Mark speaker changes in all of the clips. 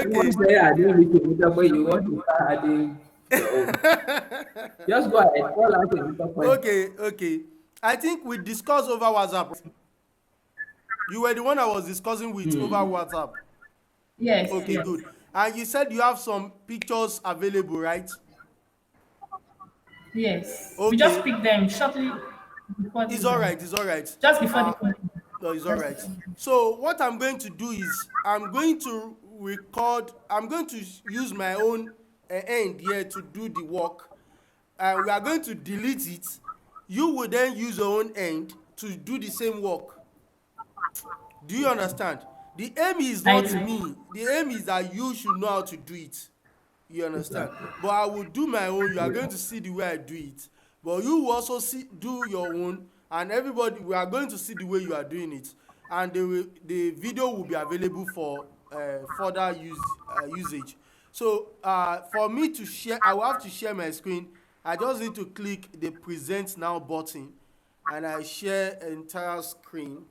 Speaker 1: Okay.
Speaker 2: Once they are doing it, but you want to start adding your own. Just go ahead, call out a little point.
Speaker 1: Okay. I think we discussed over WhatsApp. You were the one I was discussing with over WhatsApp.
Speaker 3: Yes,
Speaker 1: Okay,
Speaker 3: yes,
Speaker 1: good. And you said you have some pictures available, right?
Speaker 3: yes. We just
Speaker 1: Okay.
Speaker 3: picked them shortly before
Speaker 1: It's
Speaker 3: this,
Speaker 1: all right. It's all right.
Speaker 3: just before the
Speaker 1: Uh,
Speaker 3: conference.
Speaker 1: no, it's all
Speaker 3: Just
Speaker 1: right.
Speaker 3: before.
Speaker 1: So what I'm going to do is I'm going to record. I'm going to use my own end here to do the work, and we are going to delete it. You will then use your own end to do the same work. Do you understand? The aim is
Speaker 3: I
Speaker 1: not
Speaker 3: do.
Speaker 1: me. The aim is that you should know how to do it. You understand? But I will do my own. You are going to see the way I do it. But you will also do your own, and everybody, we are going to see the way you are doing it. And the video will be available for further usage. So for me to share, I will have to share my screen. I just need to click the present now button, and I share entire screen.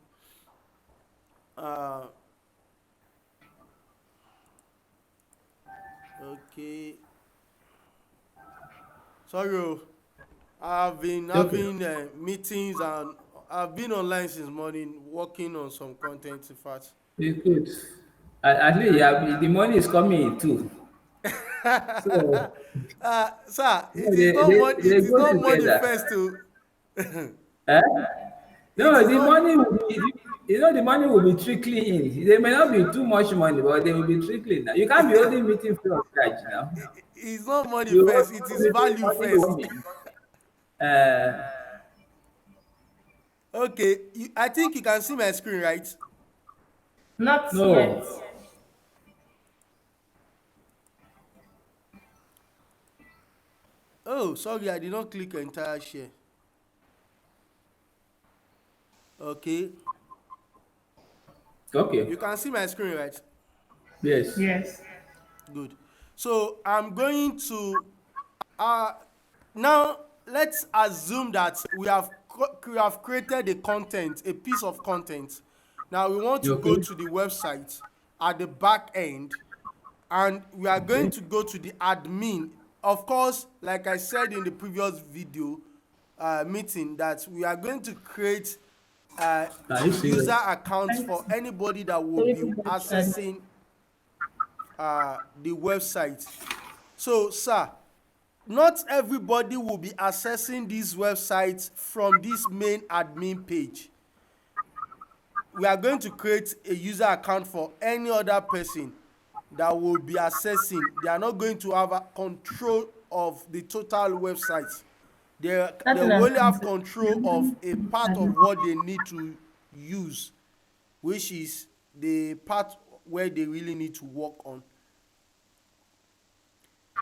Speaker 1: Uh, okay. Sorry, I've been
Speaker 2: Okay.
Speaker 1: having meetings, and I've been online since morning working on some content, in fact.
Speaker 2: It's good. At least yeah, the money is coming in too. So
Speaker 1: Sir,
Speaker 2: no, they
Speaker 1: it is
Speaker 2: go
Speaker 1: not money
Speaker 2: together.
Speaker 1: first to
Speaker 2: Eh?
Speaker 1: it
Speaker 2: No,
Speaker 1: is
Speaker 2: the
Speaker 1: not
Speaker 2: money will be, the money will be trickling in. There may not be too much money, but they will be trickling now. You can't be holding meeting free of charge now.
Speaker 1: it's not money
Speaker 2: You
Speaker 1: first, it
Speaker 2: hold
Speaker 1: is
Speaker 2: meeting
Speaker 1: value
Speaker 2: money will
Speaker 1: first.
Speaker 2: be. Uh,
Speaker 1: Okay, I think you can see my screen, right?
Speaker 3: Not yet.
Speaker 2: no.
Speaker 1: Oh, sorry, I did not click entire share. Okay,
Speaker 2: Okay.
Speaker 1: you can see my screen, right?
Speaker 2: Yes.
Speaker 3: Yes.
Speaker 1: Good. So I'm going to uh now let's assume that we have created a content, a piece of content. Now we want to go
Speaker 2: Okay.
Speaker 1: to the website at the back end, and we are going
Speaker 2: Okay.
Speaker 1: to go to the admin. Of course, like I said in the previous video meeting, that we are going to create
Speaker 2: Are you
Speaker 1: user
Speaker 2: serious?
Speaker 1: accounts
Speaker 3: Right.
Speaker 1: for anybody that will
Speaker 3: Sorry
Speaker 1: be
Speaker 3: to mention.
Speaker 1: accessing the website. So, sir, not everybody will be accessing these websites from this main admin page. We are going to create a user account for any other person that will be accessing. They are not going to have a control of the total website. They
Speaker 3: Nothing
Speaker 1: will
Speaker 3: I'm
Speaker 1: only have control of a part of what they need to use, which is the part where they really need to work on.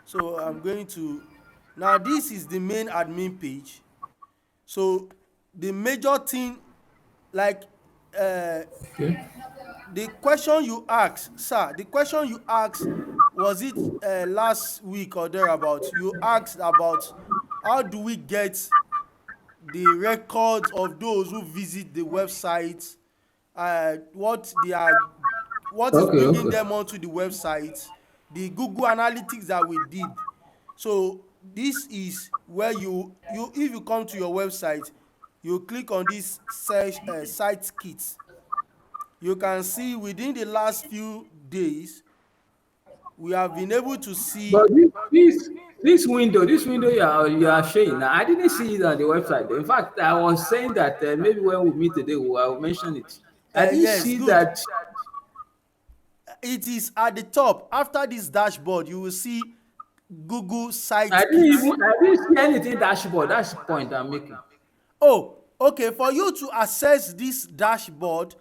Speaker 1: So I'm going to, now this is the main admin page. So the major thing, like uh,
Speaker 2: Okay.
Speaker 1: the question you asked, sir, the question you asked, was it last week or thereabout? You asked about how do we get the records of those who visit the website, what is
Speaker 2: Okay.
Speaker 1: bringing
Speaker 2: Okay.
Speaker 1: them onto the website, the Google analytics that we did. So this is where you if you come to your website, you click on this search site kit. You can see within the last few days we have been able to see.
Speaker 2: But this window you are showing now, I didn't see it on the website. In fact, I was saying that maybe when we meet today, I will mention it. I didn't
Speaker 1: Yes,
Speaker 2: see
Speaker 1: good.
Speaker 2: that.
Speaker 1: It is at the top. After this dashboard, you will see Google
Speaker 2: I
Speaker 1: Site
Speaker 2: didn't
Speaker 1: Kit.
Speaker 2: even I didn't see anything dashboard. That's the point I'm making.
Speaker 1: Oh, okay. For you to access this dashboard,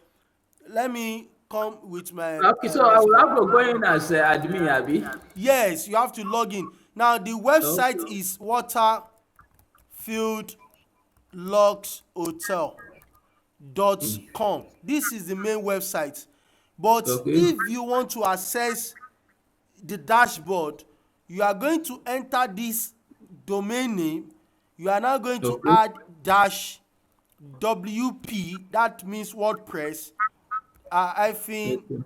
Speaker 1: let me come with my
Speaker 2: Okay, so I
Speaker 1: let's
Speaker 2: will
Speaker 1: go.
Speaker 2: have to go in as admin, Abby.
Speaker 1: Yes, you have to log in. Now the
Speaker 2: Okay.
Speaker 1: website is waterfieldluxhotel.com. This is the main website. But
Speaker 2: Okay.
Speaker 1: if you want to access the dashboard, you are going to enter this domain name. You are now going to
Speaker 2: Okay.
Speaker 1: add dash WP, that means WordPress, hyphen
Speaker 2: Okay.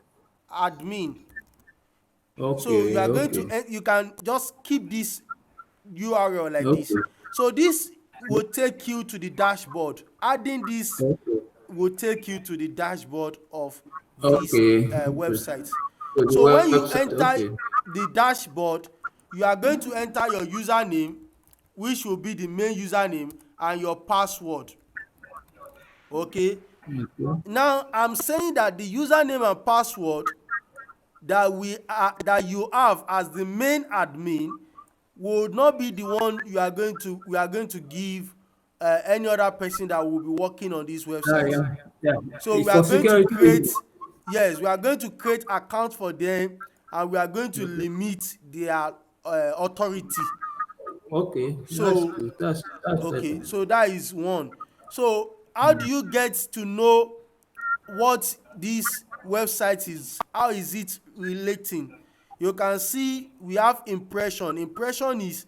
Speaker 1: admin. So you
Speaker 2: Okay,
Speaker 1: are going to
Speaker 2: okay,
Speaker 1: you can just keep this URL like this.
Speaker 2: okay,
Speaker 1: So this will take you to the dashboard. Adding this
Speaker 2: okay,
Speaker 1: will take you to the dashboard of this
Speaker 2: okay.
Speaker 1: website.
Speaker 2: So the
Speaker 1: So when you
Speaker 2: website,
Speaker 1: enter
Speaker 2: okay,
Speaker 1: the dashboard, you are going to enter your username, which will be the main username, and your password. Okay.
Speaker 2: okay,
Speaker 1: Now I'm saying that the username and password that you have as the main admin would not be the one we are going to give any other person that will be working on this
Speaker 2: yeah,
Speaker 1: website.
Speaker 2: yeah, yeah.
Speaker 1: So we
Speaker 2: It's
Speaker 1: are
Speaker 2: for
Speaker 1: going to
Speaker 2: security
Speaker 1: create,
Speaker 2: reasons.
Speaker 1: yes, we are going to create account for them, and we are going to
Speaker 2: Okay,
Speaker 1: limit their authority.
Speaker 2: okay, that's
Speaker 1: So
Speaker 2: good. That's better.
Speaker 1: okay, so that is one. So how do you get to know what this website is, how is it relating? You can see we have impression is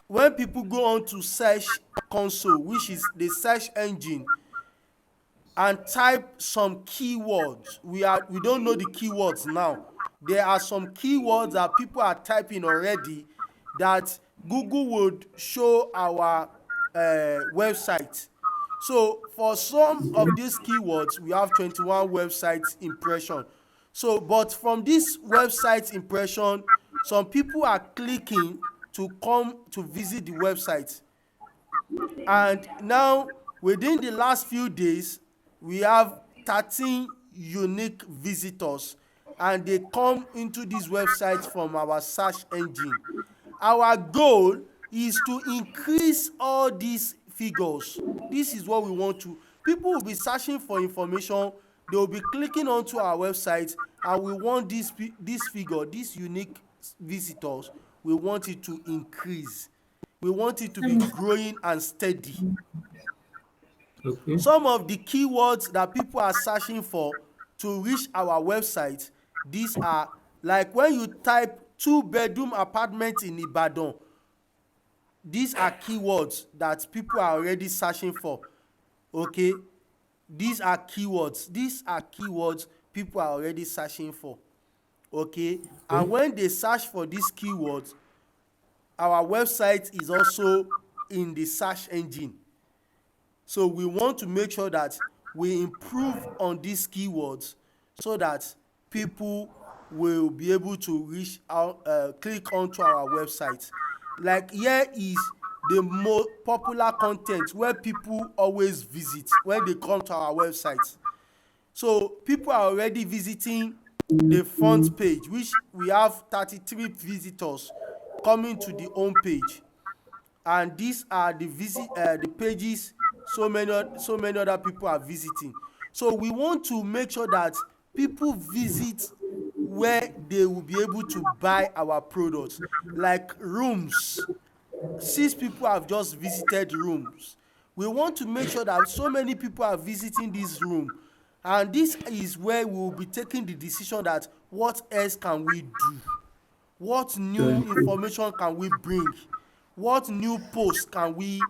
Speaker 1: when people go on to search console, which is the search engine, and type some keywords. We don't know the keywords now. There are some keywords that people are typing already that Google would show our website. So for some
Speaker 2: Okay,
Speaker 1: of these keywords, we have 21 website impression. So but from this website impression, some people are clicking to come to visit the website. And now within the last few days, we have 13 unique visitors, and they come into this website from our search engine. Our goal is to increase all these figures. This is what we want to. People will be searching for information, they will be clicking onto our website, and we want this figure, these unique visitors, we want it to increase. We want it to be growing and steady.
Speaker 2: okay,
Speaker 1: Some of the keywords that people are searching for to reach our website, these are like when you type two-bedroom apartment in Ibadan, these are keywords that people are already searching for. Okay, these are keywords people are already searching for. Okay, and
Speaker 2: okay,
Speaker 1: when they search for these keywords, our website is also in the search engine. So we want to make sure that we improve on these keywords so that people will be able to reach out, click onto our website. Like here is the more popular content where people always visit when they come to our website. So people are already visiting the front page, which we have 33 visitors coming to the home page, and these are the pages so many other people are visiting. So we want to make sure that people visit where they will be able to buy our products, like rooms. 6 people have just visited rooms. We want to make sure that so many people are visiting this room, and this is where we will be taking the decision that what else can we do, what
Speaker 2: to
Speaker 1: new
Speaker 2: improve.
Speaker 1: information can we bring, what new post can we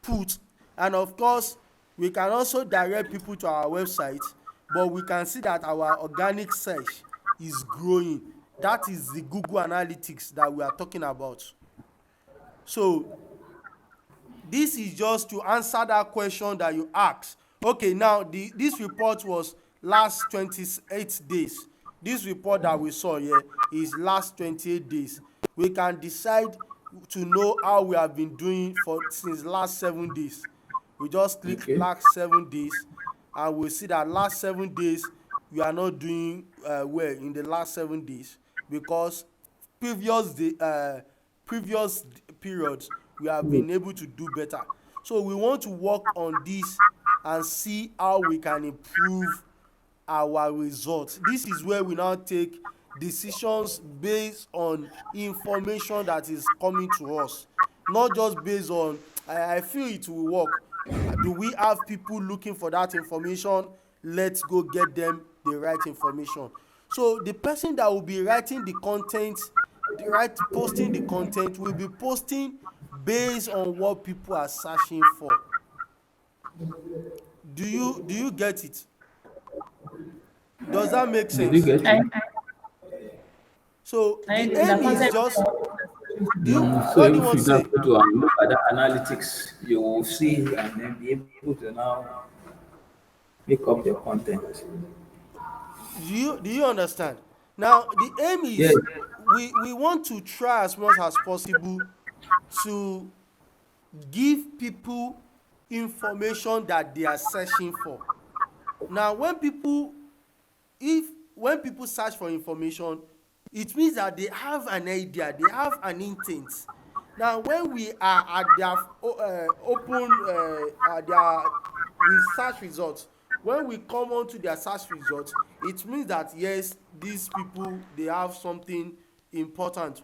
Speaker 1: put. And of course we can also direct people to our website, but we can see that our organic search is growing. That is the Google analytics that we are talking about. So this is just to answer that question that you asked. Okay, now this report was last 28 days. This report that we saw here is last 28 days. We can decide to know how we have been doing for since last 7 days. We just click
Speaker 2: Okay,
Speaker 1: last 7 days, and we see that last 7 days we are not doing well in the last 7 days, because previous day previous periods we have been able to do better. So we want to work on this and see how we can improve our results. This is where we now take decisions based on information that is coming to us, not just based on I feel it will work. Do we have people looking for that information? Let's go get them the right information. So the person that will be writing the content, posting the content, will be posting based on what people are searching for. Do you get it? Does that make
Speaker 2: did you
Speaker 1: sense?
Speaker 2: get
Speaker 3: I,
Speaker 2: it?
Speaker 1: So
Speaker 3: I
Speaker 1: the
Speaker 3: agree
Speaker 1: aim
Speaker 3: that
Speaker 1: is
Speaker 3: content.
Speaker 1: just, do you,
Speaker 2: So
Speaker 1: what do you
Speaker 2: if
Speaker 1: want
Speaker 2: you
Speaker 1: to
Speaker 2: just
Speaker 1: say?
Speaker 2: go to look at the analytics, you will see and then be able to now pick up your content.
Speaker 1: Do you understand? Now the aim
Speaker 2: Yes,
Speaker 1: is, we want to try as much as possible to give people information that they are searching for. Now if when people search for information, it means that they have an idea, they have an intent. Now when we are at their open their research results, when we come on to their search results, it means that yes, these people, they have something important,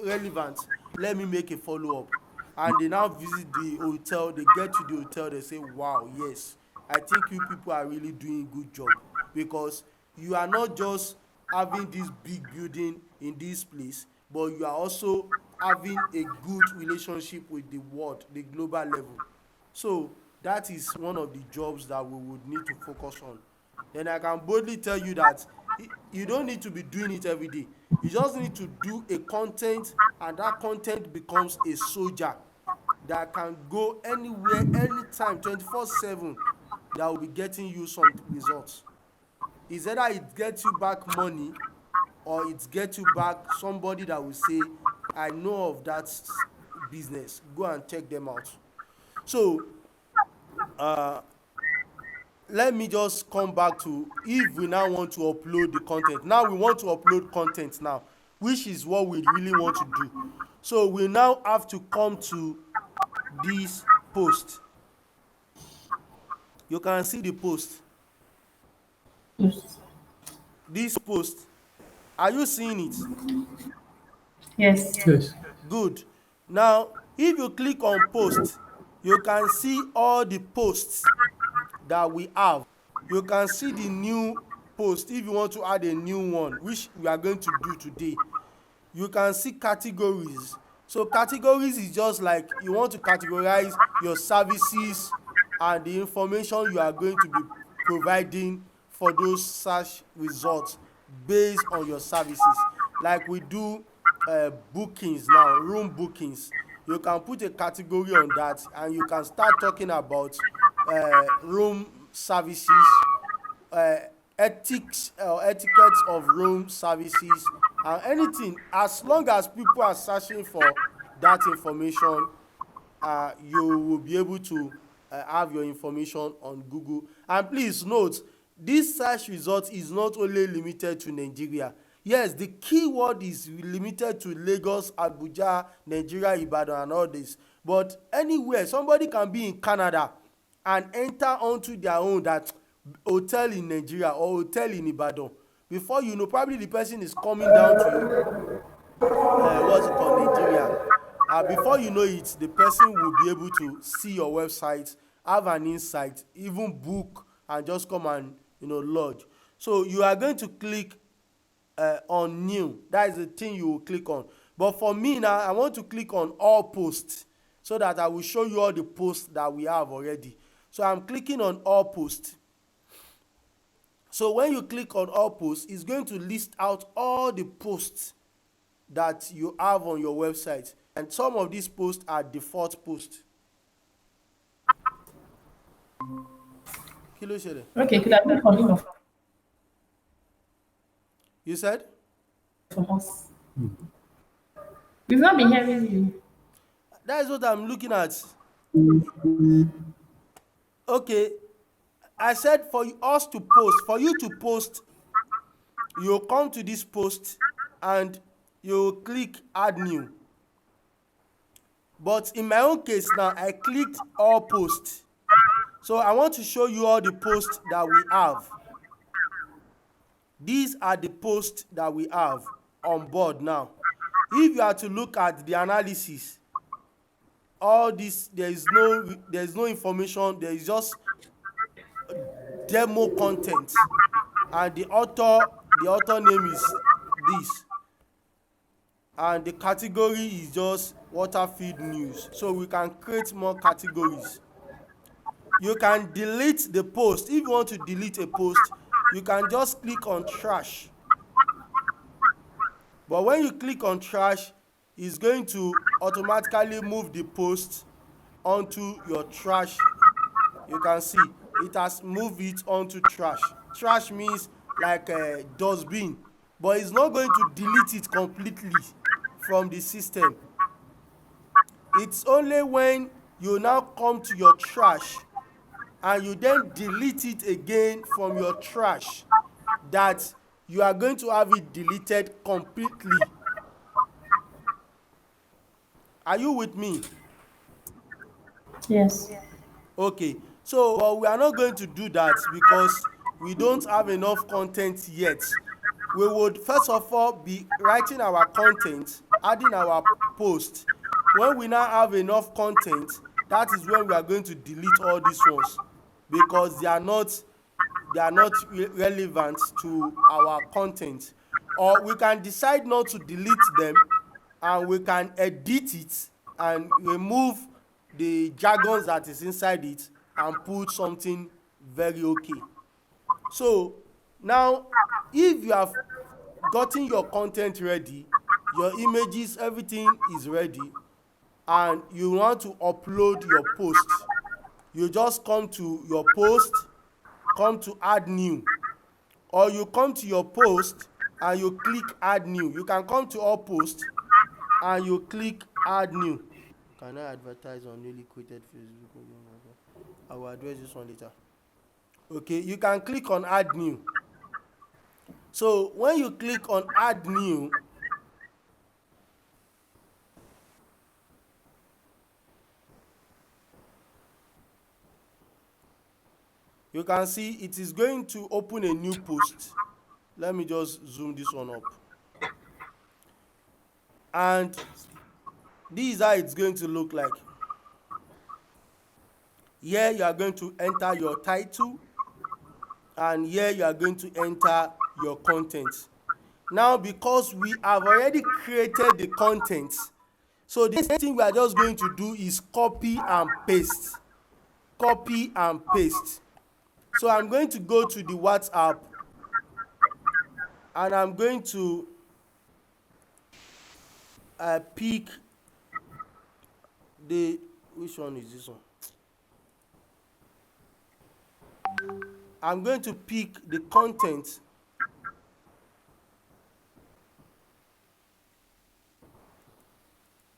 Speaker 1: relevant, let me make a follow up. And they now visit the hotel, they get to the hotel, they say wow, yes, I think you people are really doing a good job, because you are not just having this big building in this place, but you are also having a good relationship with the world, the global level. So that is one of the jobs that we would need to focus on. Then I can boldly tell you that you don't need to be doing it every day. You just need to do a content, and that content becomes a soldier that can go anywhere, anytime, 24/7, that will be getting you some results. It's either it gets you back money, or it gets you back somebody that will say, I know of that business, go and check them out. So uh, let me just come back to, if we now want to upload the content. Now we want to upload content now, which is what we really want to do. So we now have to come to this post. You can see the post.
Speaker 3: Post.
Speaker 1: This post, are you seeing it?
Speaker 3: Yes.
Speaker 2: yes.
Speaker 1: Good. Now if you click on post, you can see all the posts that we have. You can see the new post if you want to add a new one, which we are going to do today. You can see categories. So categories is just like you want to categorize your services and the information you are going to be providing for those search results based on your services. Like we do bookings now, room bookings. You can put a category on that, and you can start talking about room services, uh, ethics or etiquette of room services, and anything, as long as people are searching for that information, you will be able to have your information on Google. And please note, this search result is not only limited to Nigeria. Yes, the keyword is limited to Lagos, Abuja, Nigeria, Ibadan, and all this. But anywhere, somebody can be in Canada and enter onto their own that hotel in Nigeria or hotel in Ibadan. Before you know, probably the person is coming down to what's it called, Nigeria. Before you know it, the person will be able to see your website, have an insight, even book, and just come and lodge. So you are going to click on new. That is the thing you will click on. But for me now, I want to click on all posts, so that I will show you all the posts that we have already. So I'm clicking on all posts. So when you click on all posts, it's going to list out all the posts that you have on your website. And some of these posts are default posts. Kí ló ṣẹlẹ̀?
Speaker 3: Okay, could have been
Speaker 1: You said?
Speaker 3: from us. We've not been hearing you.
Speaker 1: That is what I'm looking at. Okay. I said for us to post, for you to post, you come to this post and you click add new. But in my own case now, I clicked all posts. So I want to show you all the posts that we have. These are the posts that we have on board now. If you are to look at the analysis, all this, there is no information, there is just demo content, and the author name is this, and the category is just Waterfield news. So we can create more categories. You can delete the post. If you want to delete a post, you can just click on trash. But when you click on trash, it's going to automatically move the post onto your trash. You can see it has moved it onto trash. Trash means like a dustbin, but it's not going to delete it completely from the system. It's only when you now come to your trash and you then delete it again from your trash that you are going to have it deleted completely. Are you with me?
Speaker 3: Yes.
Speaker 1: Okay, so but we are not going to do that because we don't have enough content yet. We would first of all be writing our content, adding our post. When we now have enough content, that is when we are going to delete all these ones because they are not relevant to our content. Or we can decide not to delete them and we can edit it and remove the jargons that is inside it and put something very okay. So now if you have gotten your content ready, your images, everything is ready, and you want to upload your post, you just come to your post, come to add new, or you come to your post and you click add new. You can come to all posts and you click add new. Can I advertise on newly created Facebook? I will address this one later. Okay, you can click on add new. So when you click on add new, you can see it is going to open a new post. Let me just zoom this one up. And this is how it's going to look like. Here you are going to enter your title, and here you are going to enter your content. Now because we have already created the content, so the next thing we are just going to do is copy and paste. Copy and paste. So I'm going to go to the WhatsApp and I'm going to pick the, which one is this one? I'm going to pick the content.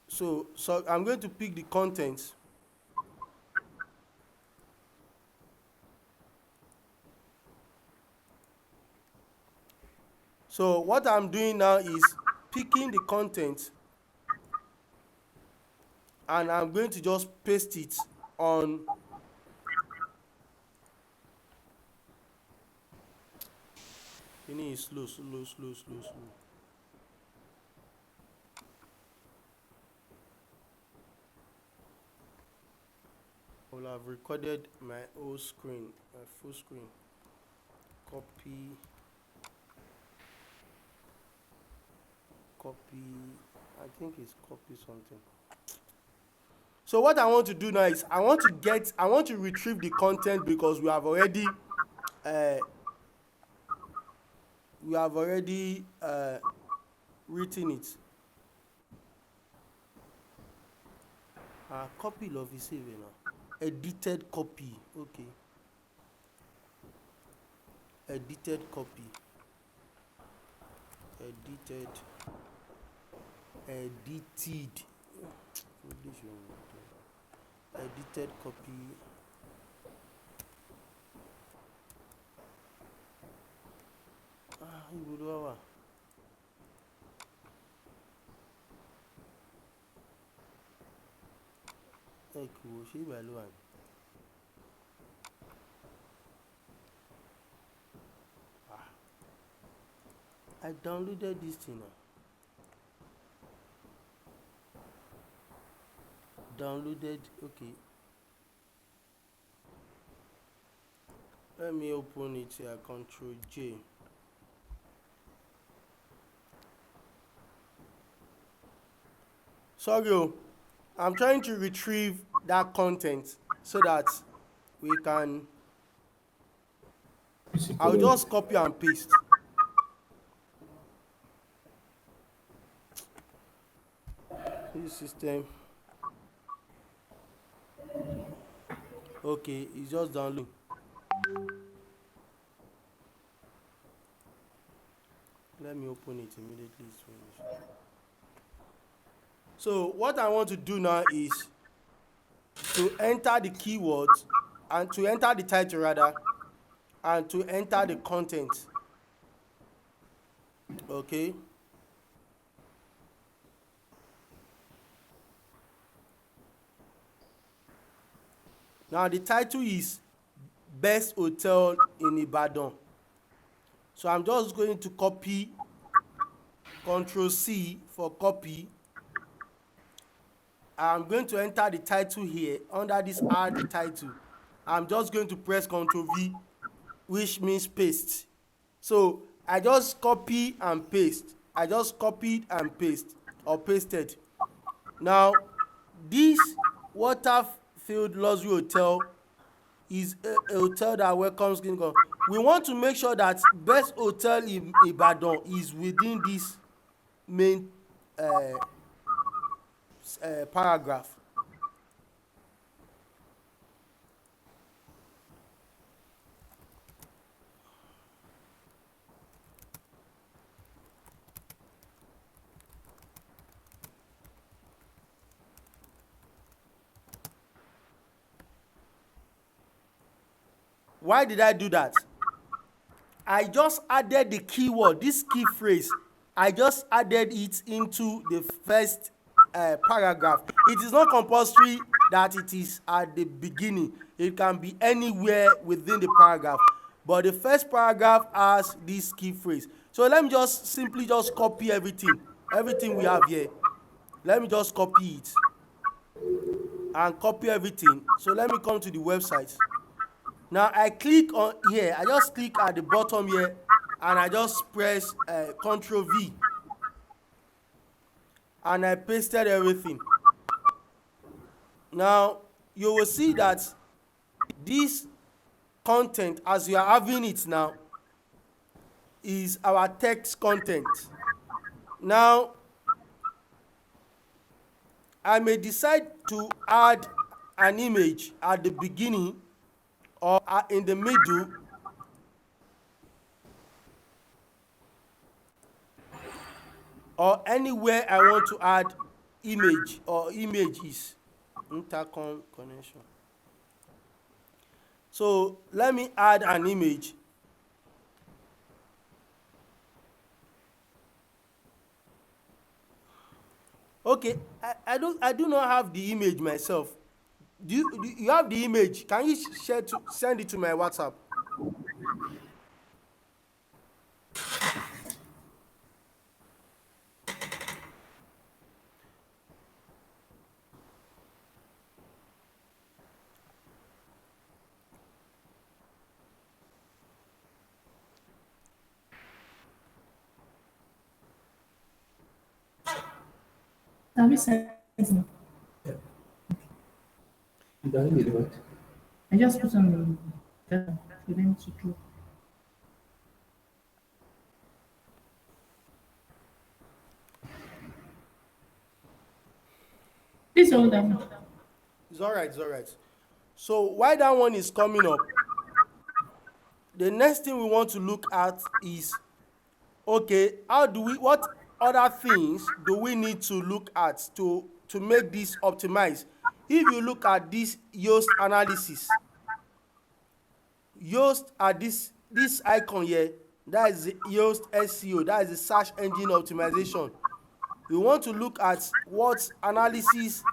Speaker 1: So I'm going to pick the content. So what I'm doing now is picking the content and I'm going to just paste it on. You need slow. I will have recorded my whole screen, my full screen. Copy. I think it's copy something. So what I want to do now is I want to retrieve the content because we have already written it. Copy love is saving now. Edited copy. Okay. Edited copy. Edited. Edited copy. Ibudo. Cool. She by Luan. I downloaded this thing now. Downloaded. Okay. Let me open it here. Control J. Sorry, I'm trying to retrieve that content so that we can. I'll just copy and paste. This system. Okay, it's just downloading. Let me open it immediately. So what I want to do now is to enter the keywords and to enter the title rather, and to enter the content. Okay. Now the title is Best Hotel in Ibadan. So I'm just going to copy, Control C for copy. I'm going to enter the title here under this add title. I'm just going to press Control V, which means paste. So I just copy and paste. I just copied and paste or pasted. Now this Waterfield Luxury Hotel is a hotel that welcomes income. We want to make sure that Best Hotel in Ibadan is within this main paragraph. Why did I do that? I just added the keyword, this key phrase. I just added it into the first paragraph. It is not compulsory that it is at the beginning. It can be anywhere within the paragraph. But the first paragraph has this key phrase. So let me just simply just copy everything we have here. Let me just copy it and copy everything. So let me come to the website. Now I click on here. I just click at the bottom here and I just press Ctrl V and I pasted everything. Now you will see that this content, as you are having it now, is our text content. Now I may decide to add an image at the beginning or in the middle, or anywhere I want to add image or images. Intercom connection. So let me add an image. Okay, I do not have the image myself. Do you have the image? Can you send it to my WhatsApp?
Speaker 3: Have you sent me?
Speaker 2: You don't need what?
Speaker 3: I just put on the for them to do. Please hold on.
Speaker 1: It's all right, it's all right. So while that one is coming up, the next thing we want to look at is, okay, what other things do we need to look at to make this optimize? If you look at this Yoast analysis, Yoast at this icon here, that is the Yoast SEO, that is the search engine optimization. We want to look at what analysis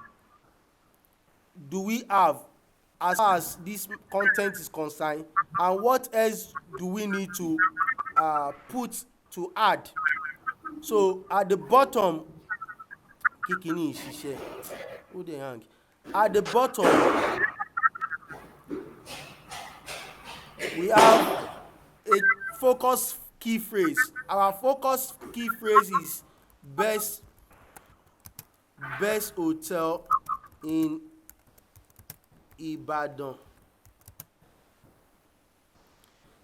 Speaker 1: do we have as far as this content is concerned, and what else do we need to put to add. So at the bottom, kikini ṣiṣẹ́, who dey hang? At the bottom, we have a focus key phrase. Our focus key phrase is best hotel in Ibadan.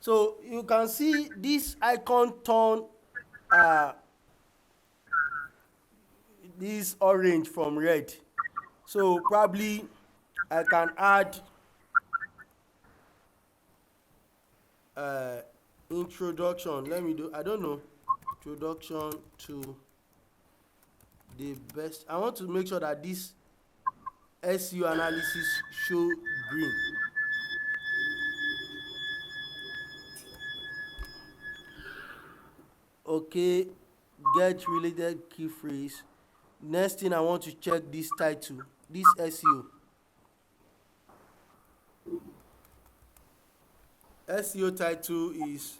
Speaker 1: So you can see this icon turn this orange from red. So probably I can add introduction. Let me do, I don't know, introduction to the best. I want to make sure that this SEO analysis show green. Okay, get related key phrase. Next thing I want to check this title, this SEO. SEO title is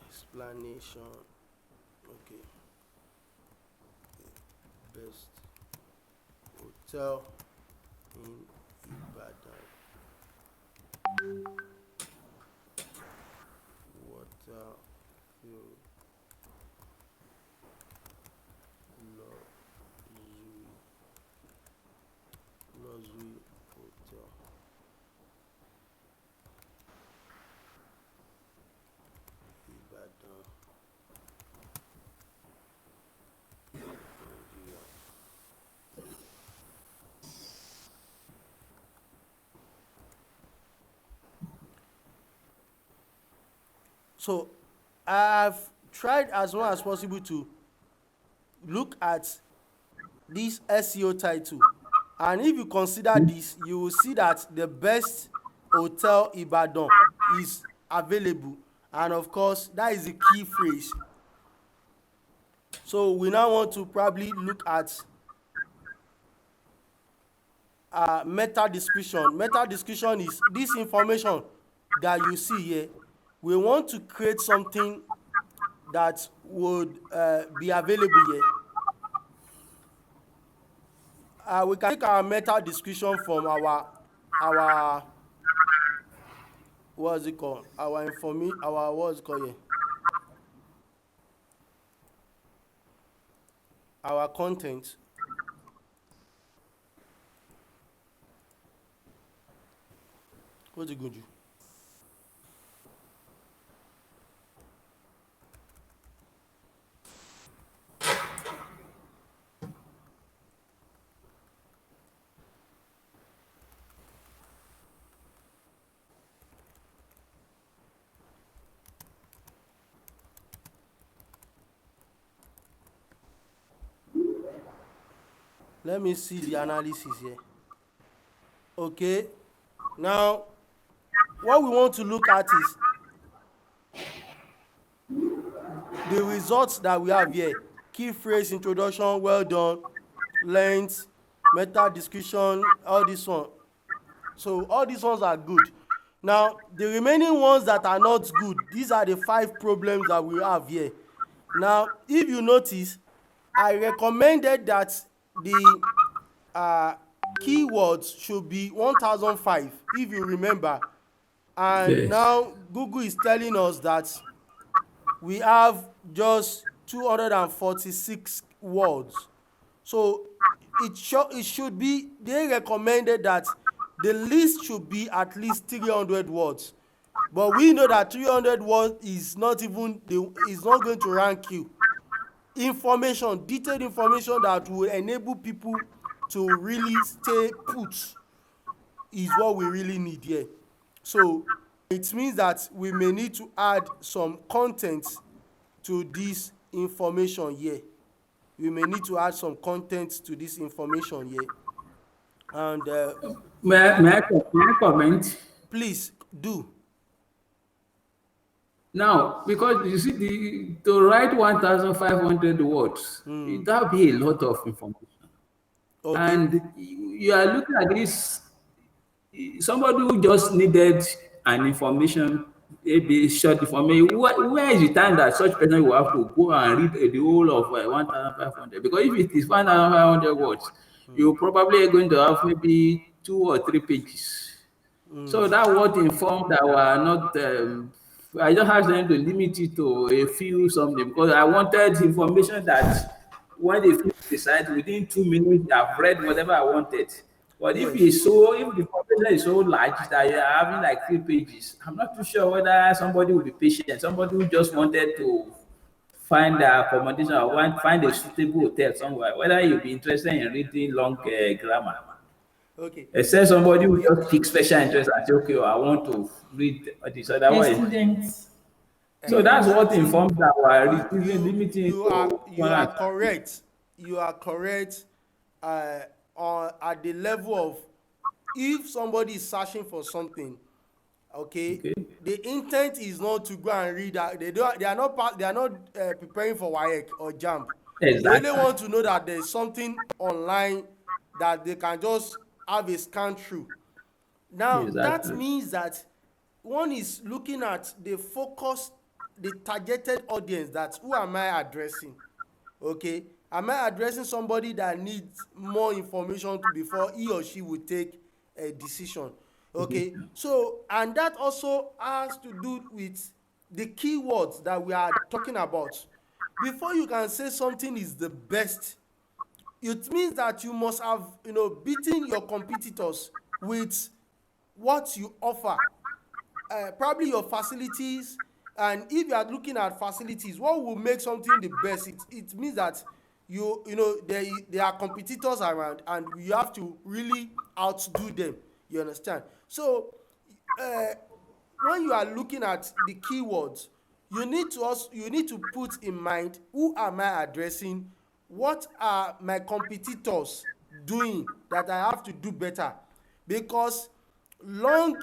Speaker 1: explanation. Okay. Best hotel in Ibadan. Waterfield luxury hotel. Ibadan. Nigeria. So I've tried as much as possible to look at this SEO title, and if you consider this, you will see that the best hotel Ibadan is available, and of course that is the key phrase. So we now want to probably look at meta description. Meta description is this information that you see here. We want to create something that would be available here. We can take our meta description from our what's it called? Our what's it called here? Our content. What's it going to do? Let me see the analysis here. Okay, now what we want to look at is the results that we have here. Key phrase, introduction, well done, length, meta description, all this one. So all these ones are good. Now the remaining ones that are not good, these are the 5 problems that we have here. Now if you notice, I recommended that the keywords should be 1005, if you remember, and
Speaker 2: Yes.
Speaker 1: now Google is telling us that we have just 246 words. So it should be, they recommended that the list should be at least 300 words, but we know that 300 words is not even is not going to rank you. Information, detailed information that will enable people to really stay put is what we really need here. So it means that we may need to add some content to this information here. We may need to add some content to this information here. And
Speaker 2: May I comment?
Speaker 1: please do.
Speaker 2: Now, because you see, to write 1,500 words, that would be a lot of information.
Speaker 1: Okay.
Speaker 2: And you are looking at this, somebody who just needed an information, maybe short information. Where is the time that such person will have to go and read the whole of 1,500? Because if it is 1,500 words, you're probably going to have maybe 2 or 3 pages. So that would inform that we are not. I just asked them to limit it to a few something, because I wanted information that when they finish the site, within 2 minutes, I've read whatever I wanted. But if
Speaker 1: Yes.
Speaker 2: if the population is so large that you are having like 3 pages, I'm not too sure whether somebody will be patient. Somebody who just wanted to find a accommodation or find a suitable hotel somewhere, whether you'll be interested in reading long grammar.
Speaker 1: Okay.
Speaker 2: Except somebody who just pick special interest and say, okay, I want to read this.
Speaker 3: A
Speaker 2: Otherwise,
Speaker 3: student.
Speaker 2: so that's
Speaker 1: You
Speaker 2: what
Speaker 1: see,
Speaker 2: informs our reducing,
Speaker 1: you
Speaker 2: limiting
Speaker 1: you are
Speaker 2: to
Speaker 1: you are
Speaker 2: 130.
Speaker 1: correct. You are correct. On at the level of, if somebody is searching for something, okay,
Speaker 2: Okay,
Speaker 1: the intent is not to go and read that. They are not they are not preparing for WAEC or JAMB. They only
Speaker 2: exactly,
Speaker 1: want to know that there is something online that they can just have a scan through. Now that
Speaker 2: exactly.
Speaker 1: means that one is looking at the focus, the targeted audience, that who am I addressing? Okay, am I addressing somebody that needs more information to before he or she will take a decision? Okay, so and that also has to do with the keywords that we are talking about. Before you can say something is the best, it means that you must have, beaten your competitors with what you offer, probably your facilities. And if you are looking at facilities, what will make something the best, it means that there are competitors around and you have to really outdo them. You understand? So uh, when you are looking at the keywords, you need to put in mind, who am I addressing, what are my competitors doing that I have to do better. Because long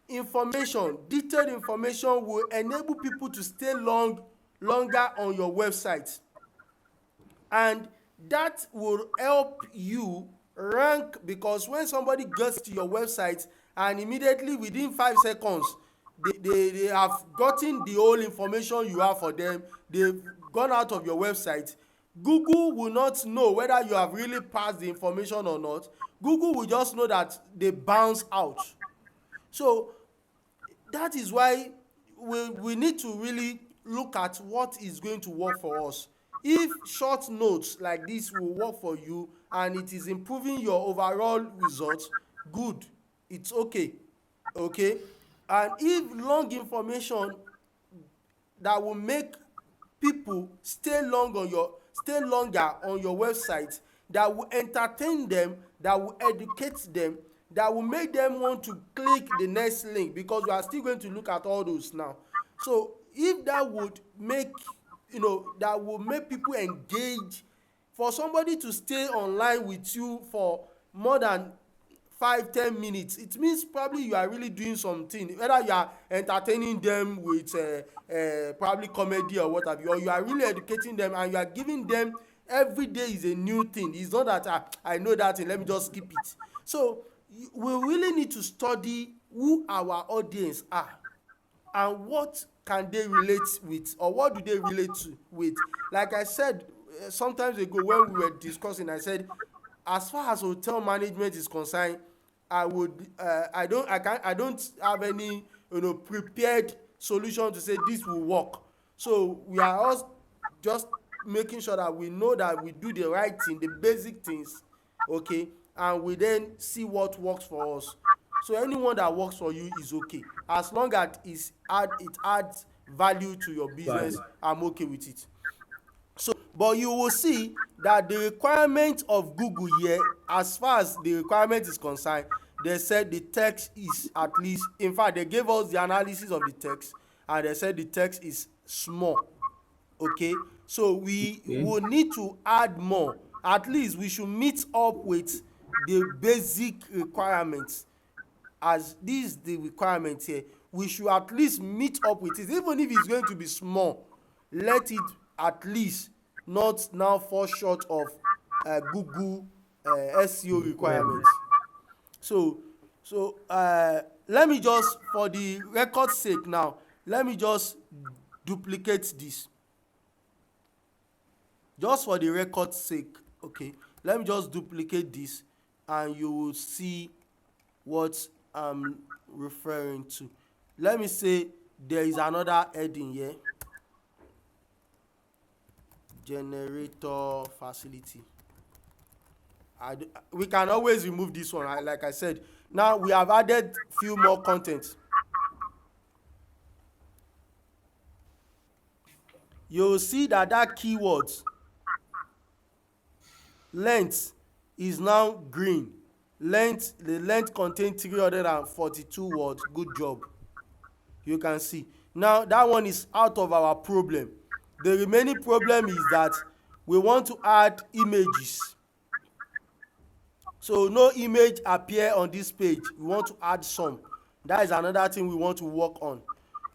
Speaker 1: information, detailed information, will enable people to stay longer on your website, and that will help you rank. Because when somebody gets to your website and immediately within 5 seconds they have gotten the whole information you have for them, they've gone out of your website, Google will not know whether you have really passed the information or not. Google will just know that they bounce out. So that is why we need to really look at what is going to work for us. If short notes like this will work for you and it is improving your overall results, good, it's okay. Okay, and if long information that will make people stay longer on your website, that will entertain them, that will educate them, that will make them want to click the next link, because we are still going to look at all those now. So if that would make, that will make people engage, for somebody to stay online with you for more than 5 10 minutes, it means probably you are really doing something, whether you are entertaining them with probably comedy or what have you, or you are really educating them and you are giving them, every day is a new thing. It's not that I know that thing, let me just skip it. So we really need to study who our audience are and what can they relate with, or what do they relate to with. Like I said sometimes ago when we were discussing, I said, as far as hotel management is concerned, I would I don't have any prepared solution to say this will work. So we are all just making sure that we know that we do the right thing, the basic things. Okay, and we then see what works for us. So anyone that works for you is okay, as long as it adds value to your business.
Speaker 2: Value.
Speaker 1: I'm okay with it. But you will see that the requirement of Google here, as far as the requirement is concerned, they said the text is at least, in fact they gave us the analysis of the text, and they said the text is small. Okay, so we
Speaker 2: Okay,
Speaker 1: will need to add more. At least we should meet up with the basic requirements. As this is the requirement here, we should at least meet up with it. Even if it's going to be small, let it at least not now fall short of Google SEO
Speaker 2: requirement.
Speaker 1: requirements. So let me just, for the record's sake now, let me just duplicate this, just for the record's sake. Okay, let me just duplicate this and you will see what I'm referring to. Let me say there is another heading here, generator facility. We can always remove this one. Like I said, now we have added few more content. You'll see that keywords length is now green. The length contains 342 words. Good job. You can see now that one is out of our problem. The remaining problem is that we want to add images. So no image appear on this page. We want to add some. That is another thing we want to work on.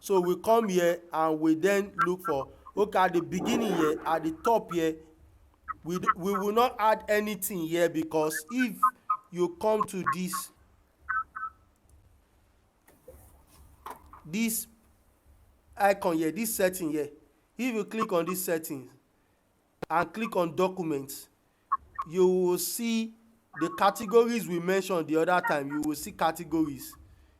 Speaker 1: So we come here and we then look for, okay, at the beginning here, at the top here, we will not add anything here, because if you come to this icon here, this setting here, if you click on this settings and click on documents, you will see the categories we mentioned the other time. You will see categories.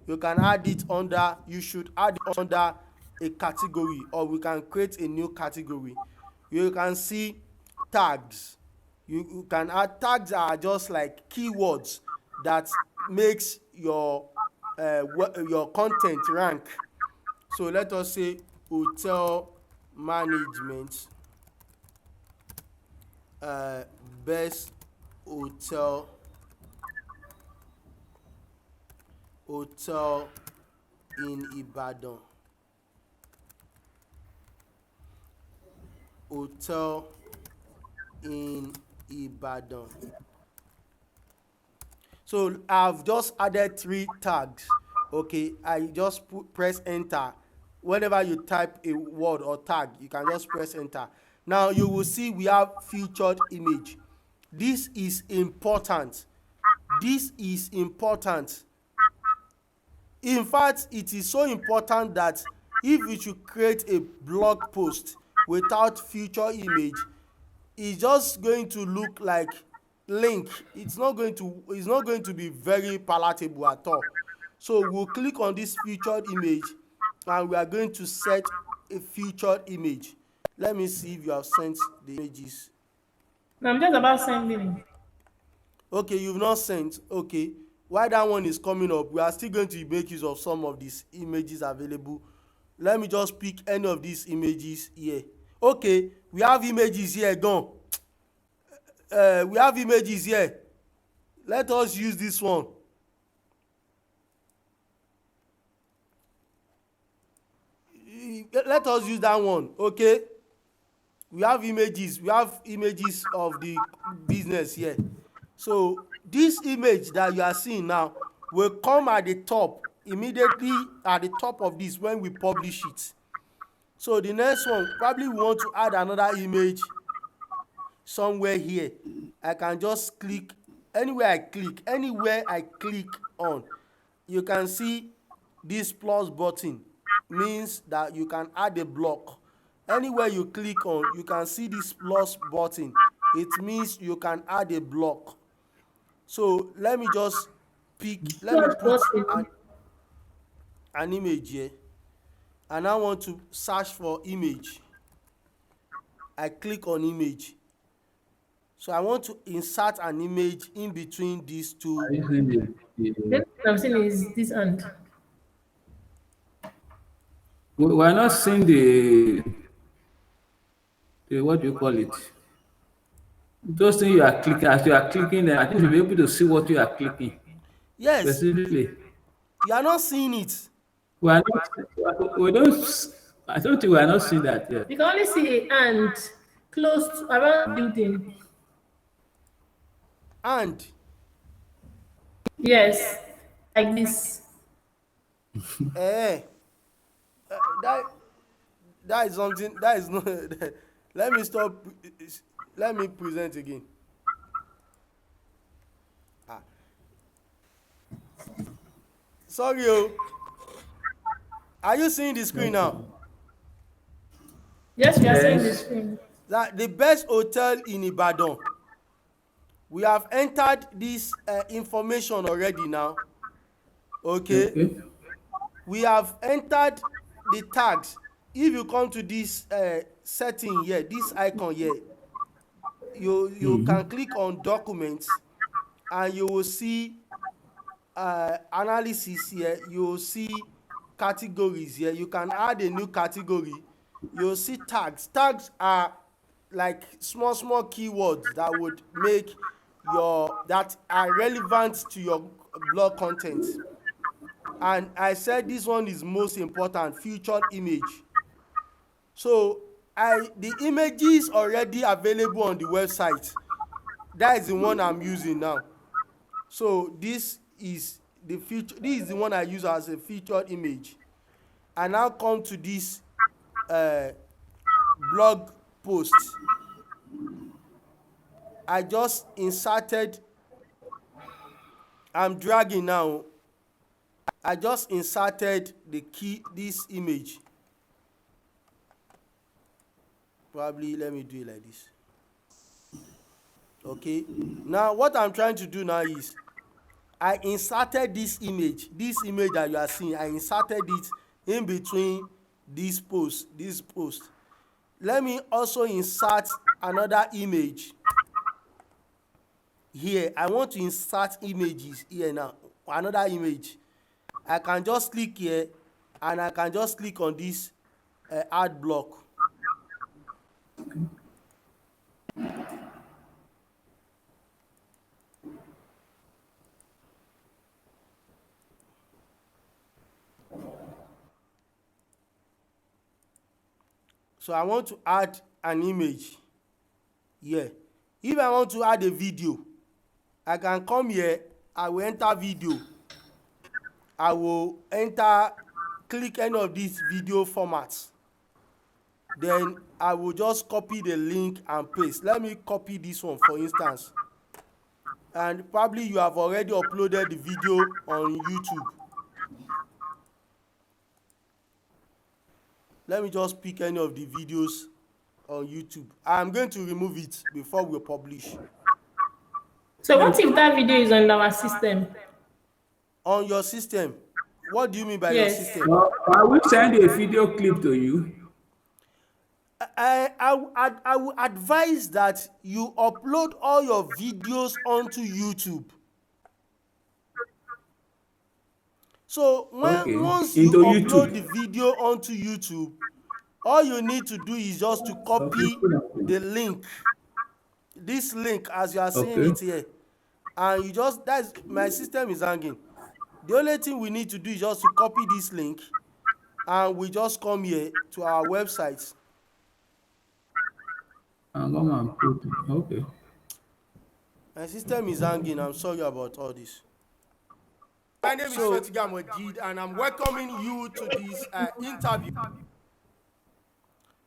Speaker 1: You can add it under, you should add it under a category, or we can create a new category. You can see tags. You can add tags. Are just like keywords that makes your content rank. So let us say hotel management, best hotel in Ibadan, hotel in Ibadan. So I've just added 3 tags. Okay, I just press enter. Whenever you type a word or tag, you can just press enter. Now you will see we have featured image. This is important. This is important. In fact, it is so important that if you should create a blog post without feature image, it's just going to look like link. It's not going to be very palatable at all. So we'll click on this featured image and we are going to set a featured image. Let me see if you have sent the images.
Speaker 3: No, I'm just about sending it.
Speaker 1: Okay, you've not sent. Okay, while that one is coming up, we are still going to make use of some of these images available. Let me just pick any of these images here. Okay, we have images here. Gone. We have images here. Let us use this one. Let us use that one. Okay, we have images. We have images of the business here. So this image that you are seeing now will come at the top, immediately at the top of this when we publish it. So the next one, probably we want to add another image somewhere here. I can just click anywhere I click on, you can see this plus button means that you can add a block. Anywhere you click on, you can see this plus button. It means you can add a block. So let me just let me put an image here, and I want to search for image. I click on image. So I want to insert an image in between these two.
Speaker 3: Then I'm saying is this and
Speaker 2: We are not seeing the what do you call it? Those things you are clicking, as you are clicking them, I think you'll be able to see what you are clicking
Speaker 1: Yes,
Speaker 2: specifically.
Speaker 1: you are not seeing it.
Speaker 2: We are not, we don't, I don't think we are not seeing that yet.
Speaker 3: you can only see a and close to around the building.
Speaker 1: And
Speaker 3: Yes, like this.
Speaker 1: eh, that is something that is not. Let me stop. Let me present again. Ah, sorry, oh. Are you seeing the screen now?
Speaker 3: Yes, we are seeing the
Speaker 2: Yes.
Speaker 3: screen.
Speaker 1: That the best hotel in Ibadan. We have entered this information already now. Okay.
Speaker 2: Okay.
Speaker 1: We have entered the tags. If you come to this setting here, this icon here, you can click on documents and you will see analysis here. You will see categories here. You can add a new category. You'll see tags. Tags are like small keywords that would make that are relevant to your blog content. And I said this one is most important, featured image. So the images already available on the website, that is the one I'm using now. So this is the one I use as a featured image. I now come to this uh, blog post. I just inserted, I'm dragging now. I just inserted this image. Probably let me do it like this. Okay. Now what I'm trying to do now is I inserted this image that you are seeing. I inserted it in between this post. Let me also insert another image here. I want to insert images here now. Another image. I can just click here and I can just click on this add block. So I want to add an image here. If I want to add a video, I can come here. I will enter video. I will click any of these video formats. Then I will just copy the link and paste. Let me copy this one for instance. And probably you have already uploaded the video on YouTube. Let me just pick any of the videos on YouTube. I'm going to remove it before we publish.
Speaker 3: So what if that video is on our system?
Speaker 1: On your system? What do you mean by your
Speaker 3: Yes.
Speaker 1: system?
Speaker 2: Well, I will send a video clip to you.
Speaker 1: I would advise that you upload all your videos onto YouTube. So once you upload the video onto YouTube, all you need to do is just to copy the link. This link as you are seeing it here. And you just, my system is hanging. The only thing we need to do is just to copy this link and we just come here to our website.
Speaker 2: Okay.
Speaker 1: My system is hanging. I'm sorry about all this. My name is Fetuga Mojeed and I'm welcoming you to this interview.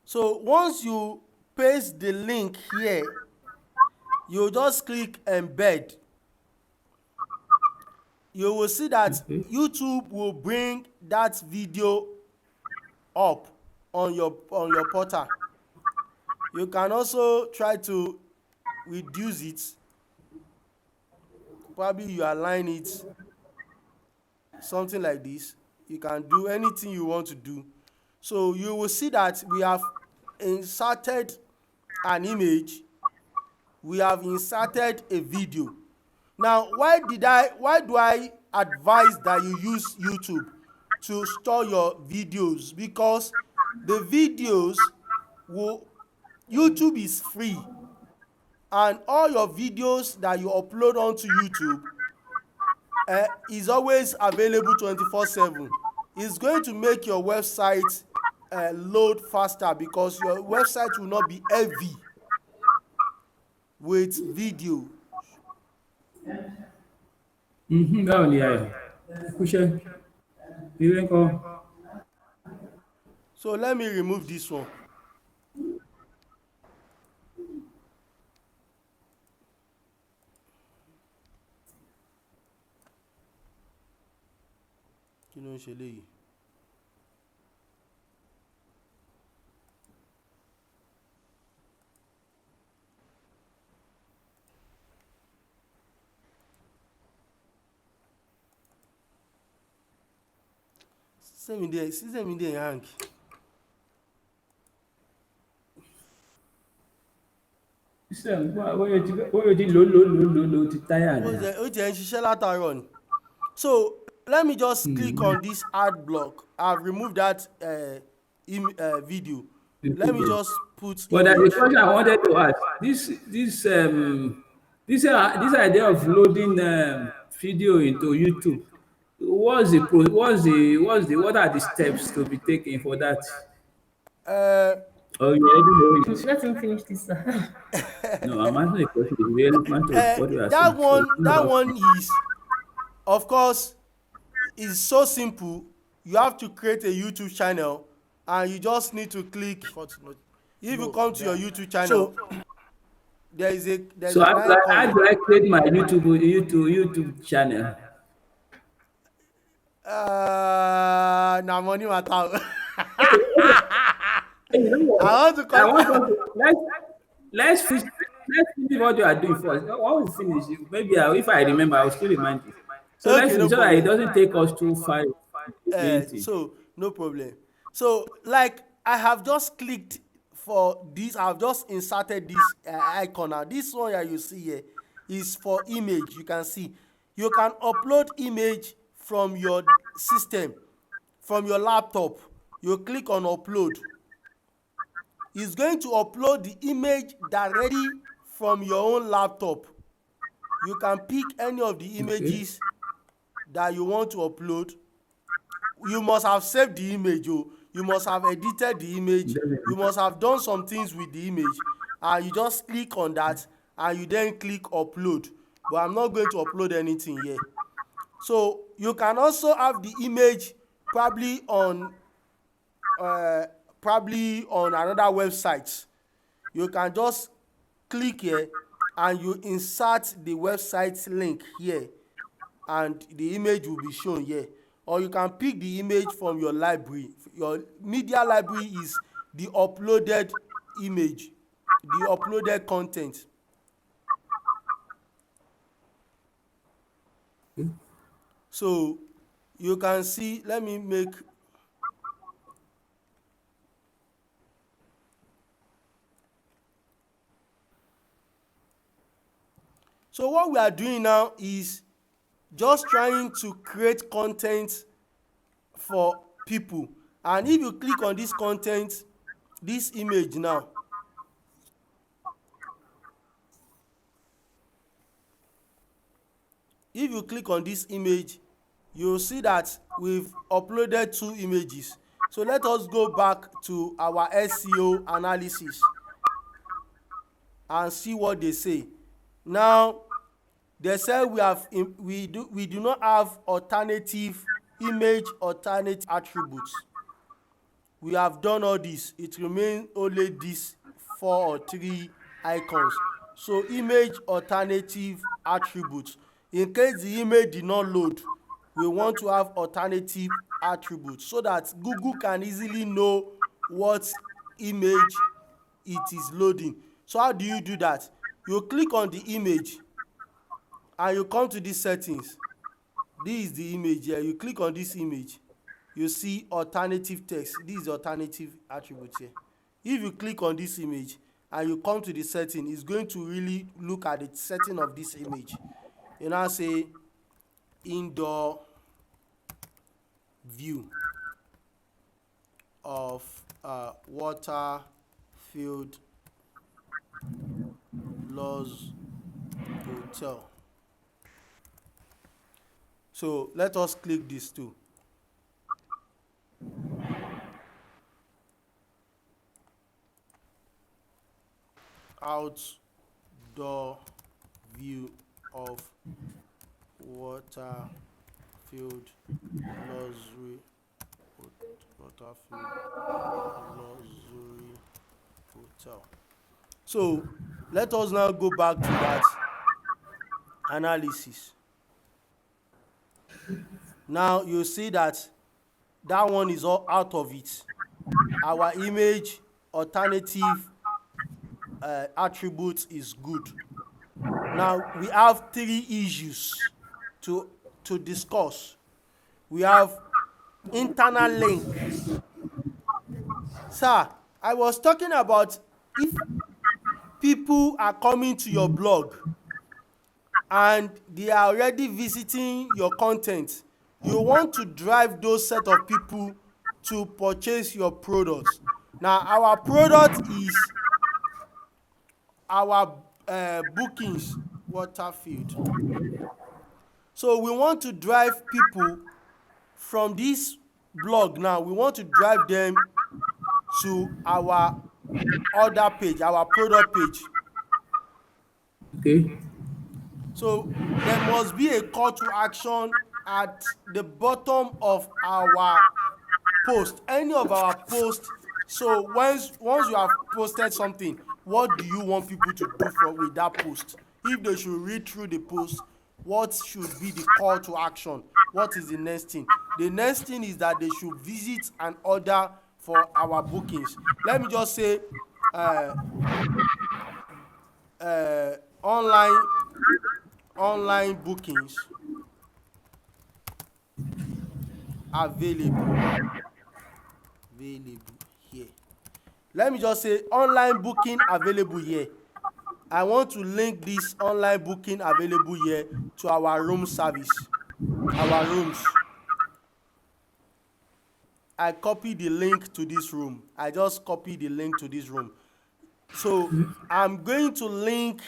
Speaker 1: So once you paste the link here, you just click embed. You will see that YouTube will bring that video up on your portal. You can also try to reduce it. Probably you align it something like this. You can do anything you want to do. So you will see that we have inserted an image. We have inserted a video. Now, why do I advise that you use YouTube to store your videos? Because the videos YouTube is free, and all your videos that you upload onto YouTube is always available 24/7. It's going to make your website load faster because your website will not be heavy with video. So let me remove this one. Kí ló ń ṣe léyìí? System mi dey hang.
Speaker 2: bóyá o ti lò ó ti táyà
Speaker 1: ó
Speaker 2: rẹ̀.
Speaker 1: jẹ́ ń ṣiṣẹ́ látàárọ̀ ni. So let me just click on this ad block. I've removed that video. Let me just put
Speaker 2: But there's a
Speaker 1: image.
Speaker 2: question I wanted to ask. This idea of loading video into YouTube, what are the steps to be taken for that?
Speaker 1: Uh,
Speaker 2: Or you already know it?
Speaker 3: Let him finish this.
Speaker 2: No, I'm asking a question. It's relevant to what you are
Speaker 1: that
Speaker 2: saying. So it's
Speaker 1: one
Speaker 2: not
Speaker 1: that
Speaker 2: about
Speaker 1: one is, of course, is so simple. You have to create a YouTube channel and you just need to click. If you come to your YouTube channel, there's
Speaker 2: so
Speaker 1: an
Speaker 2: how
Speaker 1: icon.
Speaker 2: do I create my YouTube channel?
Speaker 1: Na money matter.
Speaker 2: Okay, okay. Hey, you know what?
Speaker 1: I want to
Speaker 2: I
Speaker 1: call.
Speaker 2: want us to let's finish what you are doing first. When we finish, maybe if I remember, I'll still remind you. So let's
Speaker 1: Okay, no
Speaker 2: finish so that it
Speaker 1: problem.
Speaker 2: doesn't take us too far into the main thing.
Speaker 1: So no problem. So like I have just clicked for this. I've just inserted this icon now. This one that you see here is for image. You can see you can upload image from your system, from your laptop. You click on upload. It's going to upload the image directly from your own laptop. You can pick any of the
Speaker 2: Okay.
Speaker 1: images that you want to upload. You must have saved the image. Oh, you must have edited the image. You
Speaker 2: Definitely.
Speaker 1: must have done some things with the image, and you just click on that and you then click upload. But I'm not going to upload anything here. So you can also have the image probably on uh, probably on another website. You can just click here and you insert the website link here, and the image will be shown here. Or you can pick the image from your library. Your media library is the uploaded image, the uploaded content. So you can see, let me make. So what we are doing now is just trying to create content for people. And if you click on this content, this image now, if you click on this image, you'll see that we've uploaded 2 images. So let us go back to our SEO analysis and see what they say. Now they say we do not have alternative image, alternative attributes. We have done all this. It remains only these 4 or 3 icons. So image alternative attributes. In case the image did not load, we want to have alternative attributes so that Google can easily know what image it is loading. So how do you do that? You click on the image and you come to these settings. This is the image here. You click on this image, you see alternative text. This is alternative attribute here. If you click on this image and you come to the setting, it's going to really look at the setting of this image. You now say indoor view of water field laws hotel. So let us click this too. Outdoor view of water field luxury waterfield luxury hotel. So let us now go back to that analysis. Now you see that that one is all out of it. Our image alternative attribute is good. Now we have 3 issues to discuss. We have internal link. Sir, I was talking about if people are coming to your blog and they are already visiting your content, you want to drive those set of people to purchase your products. Now our product is our bookings waterfield. So we want to drive people from this blog. Now we want to drive them to our other page, our product page.
Speaker 2: Okay.
Speaker 1: So there must be a call to action at the bottom of our post, any of our posts. So once you have posted something, what do you want people to do with that post? If they should read through the post, what should be the call to action? What is the next thing? The next thing is that they should visit and order for our bookings. Let me just say uh, uh, online online bookings available here. Let me just say online booking available here. I want to link this online booking available here to our room service, our rooms. I copy the link to this room. I just copy the link to this room. So I'm going to link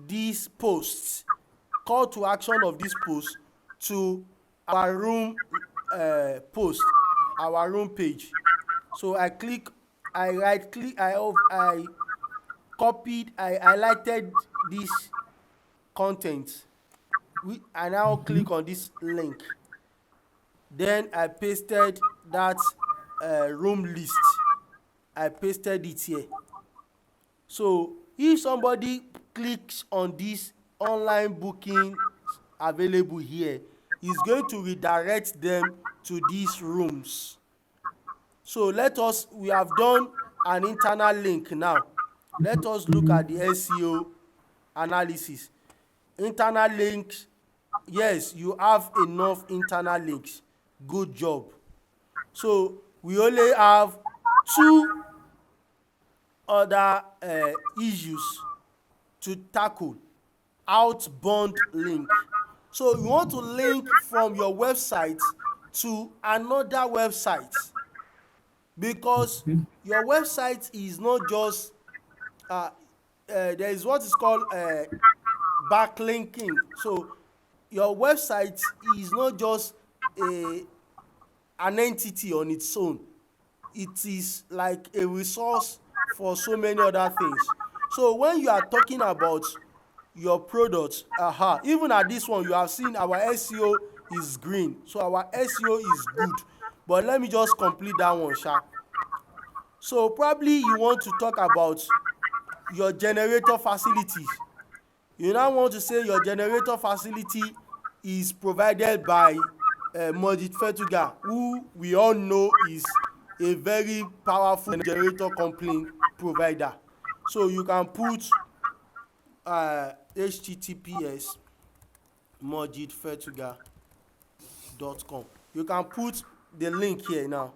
Speaker 1: these posts, call to action of this post, to our room post, our room page. So I right click, I copied, I highlighted this content. I now click on this link. Then I pasted that room list. I pasted it here. So if somebody clicks on this online booking available here, it's going to redirect them to these rooms. So we have done an internal link now. Let us look at the SEO analysis. Internal links, yes, you have enough internal links. Good job. So we only have two other issues to tackle. Outbound link. So you want to link from your website to another website, because your website is not just there is what is called backlinking. So your website is not just an entity on its own. It is like a resource for so many other things. So when you are talking about your products, even at this one, you have seen our SEO is green. So our SEO is good. But let me just complete that one, sha. So probably you want to talk about your generator facilities. You now want to say your generator facility is provided by Mojeed Fetuga, who we all know is a very powerful generator company provider. So you can put https mojeedfetuga.com. You can put the link here now.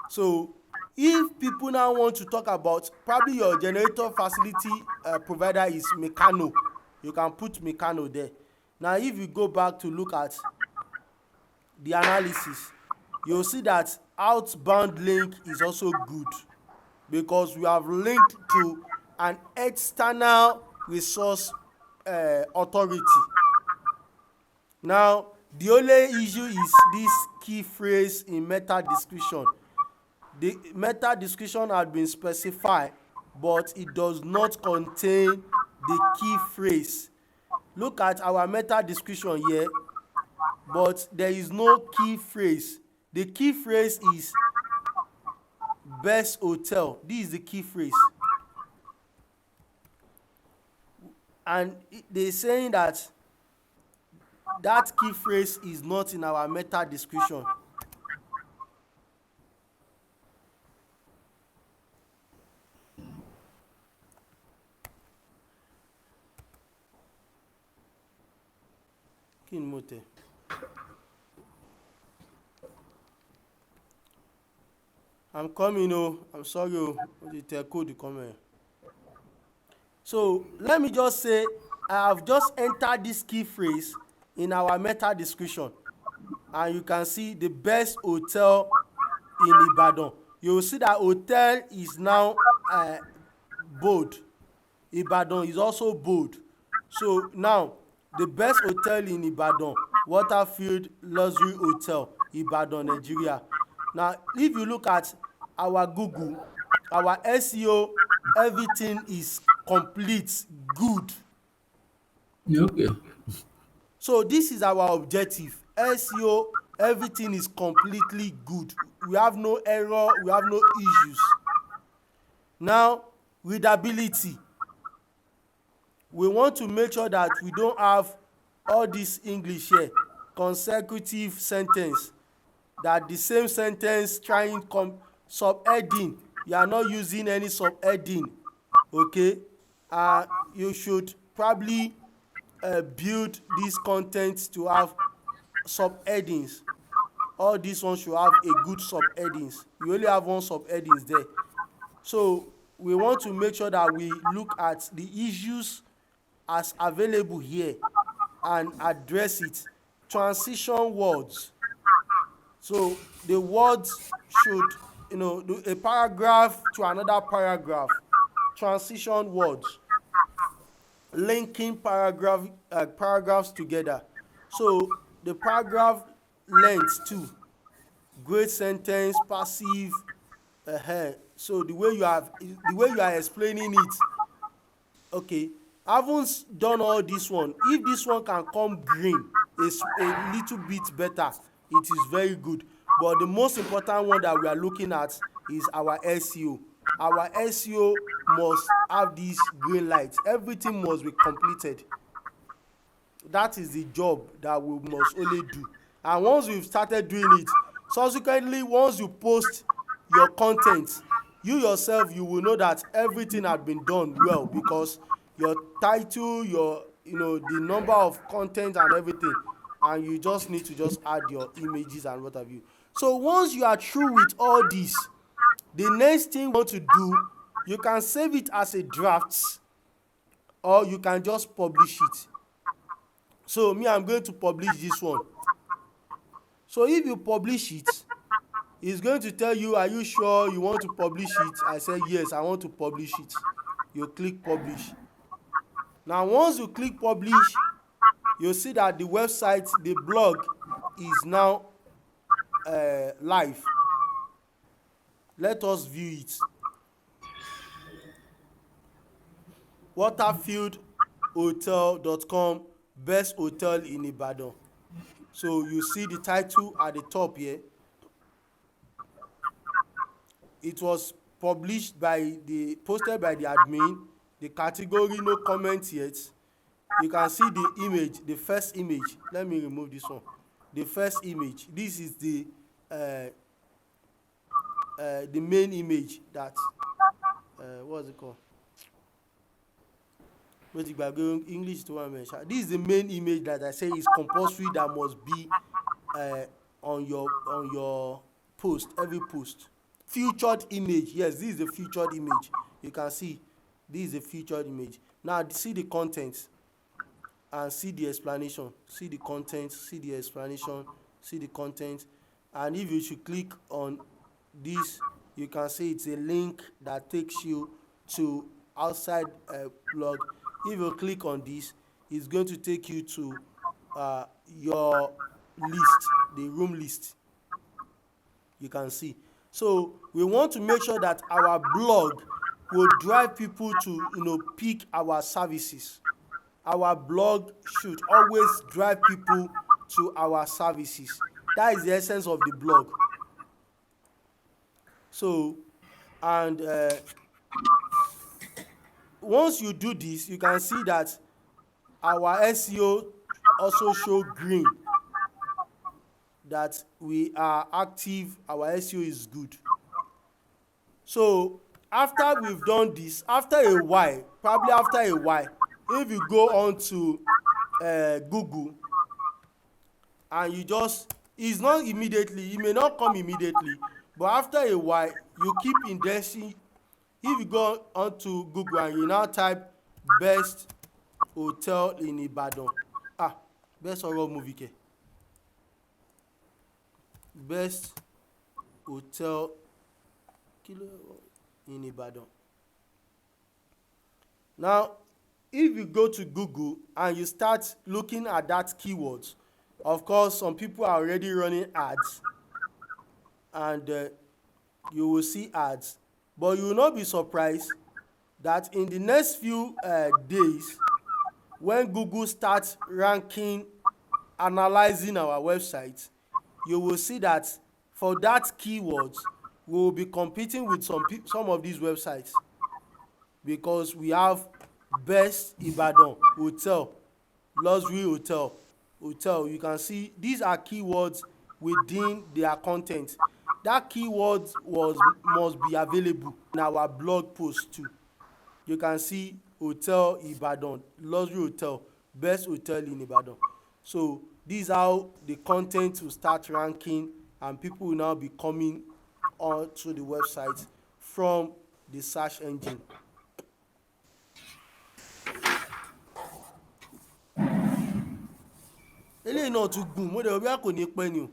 Speaker 1: So if people now want to talk about probably your generator facility provider is Meccano, you can put Meccano there. Now if you go back to look at the analysis, you'll see that outbound link is also good, because we have linked to an external resource authority. Now the only issue is this key phrase in meta description. The meta description had been specified, but it does not contain the key phrase. Look at our meta description here, but there is no key phrase. The key phrase is best hotel. This is the key phrase. And they're saying that key phrase is not in our meta description. Kinmote. I'm coming. Oh, I'm sorry. Oh, the telco the comment. So let me just say, I have just entered this key phrase in our meta description, and you can see the best hotel in Ibadan. You will see that hotel is now bold. Ibadan is also bold. So now the best hotel in Ibadan, Waterfield Luxury Hotel, Ibadan, Nigeria. Now if you look at our Google, our SEO, everything is complete, good.
Speaker 2: Okay.
Speaker 1: So this is our objective. SEO, everything is completely good. We have no error, we have no issues. Now readability, we want to make sure that we don't have all this English here, consecutive sentence, that the same sentence trying subheading, you are not using any subheading. Okay, you should probably build this content to have subheadings. All these ones should have a good subheadings. You only have one subheadings there. So we want to make sure that we look at the issues as available here and address it. Transition words, so the words should, a paragraph to another paragraph. Transition words, linking paragraphs together. So the paragraph length too, great sentence, passive. So the way you are explaining it, okay, I haven't done all this one. If this one can come green a little bit better, it is very good. But the most important one that we are looking at is our SEO. Our SEO must have this green light. Everything must be completed. That is the job that we must only do. And once we've started doing it, subsequently once you post your content, you yourself, you will know that everything had been done well, because your title, your, the number of content and everything, and you just need to just add your images and what have you. So once you are through with all this, the next thing you want to do, you can save it as a draft, or you can just publish it. So me, I'm going to publish this one. So if you publish it, it's going to tell you, are you sure you want to publish it? I say yes, I want to publish it. You click publish. Now once you click publish, you'll see that the website, the blog, is now live. Let us view it. waterfieldhotel.com, best hotel in Ibadan. So you see the title at the top here. It was posted by the admin. The category, no comment yet. You can see the image, the first image. Let me remove this one. The first image. This is the main image that what's it called? English to one mention. This is the main image that I say is compulsory, that must be on your post, every post. Featured image, yes, this is the featured image. You can see this is a featured image. Now see the content and see the explanation. See the content, see the explanation, see the content. And if you should click on this, you can see it's a link that takes you to outside blog. If you click on this, it's going to take you to your list, the room list. You can see. So we want to make sure that our blog will drive people to pick our services. Our blog should always drive people to our services. That is the essence of the blog. So, and once you do this, you can see that our SEO also show green, that we are active, our SEO is good. So after we've done this, after a while, if you go on to Google, and it's not immediately, it may not come immediately, But after a while, you keep indexing. If you go onto Google and you now type best hotel in Ibadan, ah, best horror movie ke, best hotel in Ibadan. Now, if you go to Google and you start looking at that keywords, of course, some people are already running ads, and you will see ads. But you will not be surprised that in the next few days, when Google starts ranking, analyzing our website, you will see that for that keywords, we will be competing with some of these websites, because we have best Ibadan hotel, luxury hotel. You can see these are keywords within their content. That keyword must be available in our blog post too. You can see hotel Ibadan, luxury hotel, best hotel in Ibadan. So this is how the content will start ranking, and people will now be coming onto the website from the search engine. Eléyìí náà tún gùn, mo dẹ̀ rò bóyá kò ní pẹ́ ni o.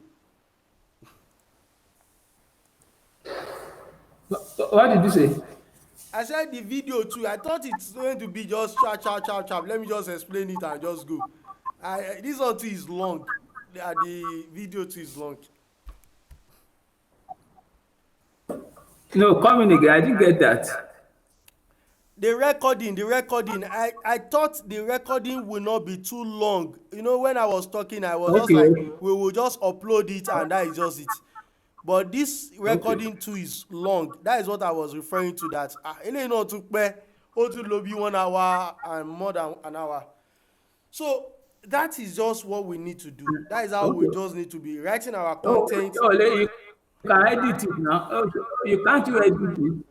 Speaker 2: What did you say?
Speaker 1: I said the video too, I thought it's going to be just chap chap chap chap, let me just explain it and just go. This one too is long, the video too is long.
Speaker 2: No, come in again. I didn't get that.
Speaker 1: The recording, I thought the recording will not be too long. You know, when I was talking, I was just
Speaker 2: Okay,
Speaker 1: like,
Speaker 2: okay.
Speaker 1: we will just upload it and that is just it. But this
Speaker 2: Okay.
Speaker 1: recording too is long. That is what I was referring to, that eléyìí náà tún pẹ́, ó tún lò bí 1 hour and more than an hour. So that is just what we need to do. That is how we
Speaker 2: Okay.
Speaker 1: just need to be writing our
Speaker 2: Oh,
Speaker 1: content.
Speaker 2: oh, you can edit it now. Oh, you can't you edit it?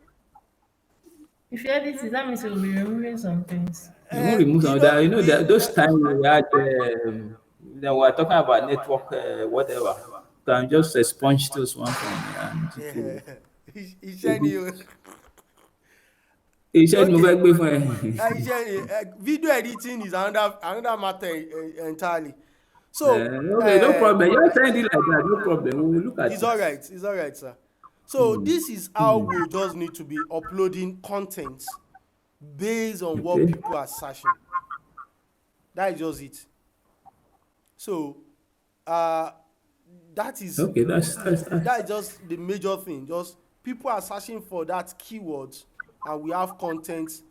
Speaker 3: If you edit it, that means you'll be removing some things.
Speaker 2: You won't remove some
Speaker 1: You
Speaker 2: of
Speaker 1: know
Speaker 2: that. You know
Speaker 1: the
Speaker 2: that those times we had, then we were talking about network, whatever. You can just expunge those one from and it will.
Speaker 1: iṣẹ́ ni o.
Speaker 2: Iṣẹ́ ni mo
Speaker 1: Okay.
Speaker 2: fẹ́ gbé fún ẹ.
Speaker 1: Video editing is another matter entirely. So
Speaker 2: Okay, no problem. Just send it like that. No problem. We will look at
Speaker 1: it's
Speaker 2: it.
Speaker 1: all right, sir. So this is how we just need to be uploading content based on what
Speaker 2: Okay.
Speaker 1: people are searching. That is just it. So that is
Speaker 2: Okay, that's
Speaker 1: that is just the major thing. Just people are searching for that keywords, and we have content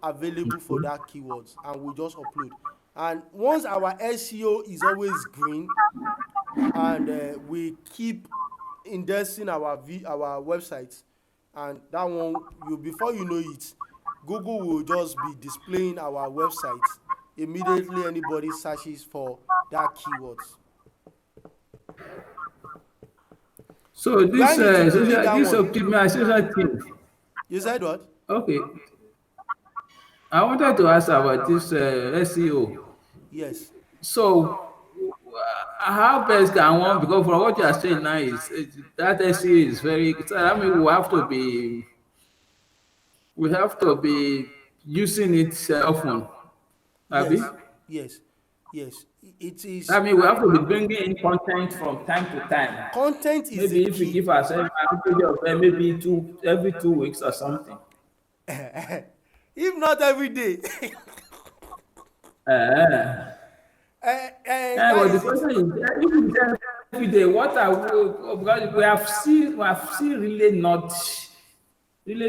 Speaker 1: available for that keywords, and we just upload. And once our SEO is always green, and we keep indexing our websites, and that one, you before you know it, Google will just be displaying our websites immediately anybody searches for that keywords.
Speaker 2: so
Speaker 1: Do I
Speaker 2: this
Speaker 1: need to repeat
Speaker 2: social
Speaker 1: that
Speaker 2: this
Speaker 1: one?
Speaker 2: optimization thing.
Speaker 1: You said what?
Speaker 2: Okay, I wanted to ask about this SEO.
Speaker 1: Yes.
Speaker 2: So how best can one, because from what you are saying now that SEO is very. So I mean, we have to be using it often. Abi?
Speaker 1: Yes. Yes. Yes. It
Speaker 2: I
Speaker 1: is.
Speaker 2: mean, we have to be bringing in content from time to time.
Speaker 1: Content is the
Speaker 2: Maybe if we
Speaker 1: key.
Speaker 2: give ourselves an period of maybe every 2 weeks or something.
Speaker 1: If not every day.
Speaker 2: Uh,
Speaker 1: That
Speaker 2: but the
Speaker 1: is it.
Speaker 2: question is, if we tell every day, what are we? Because we have seen really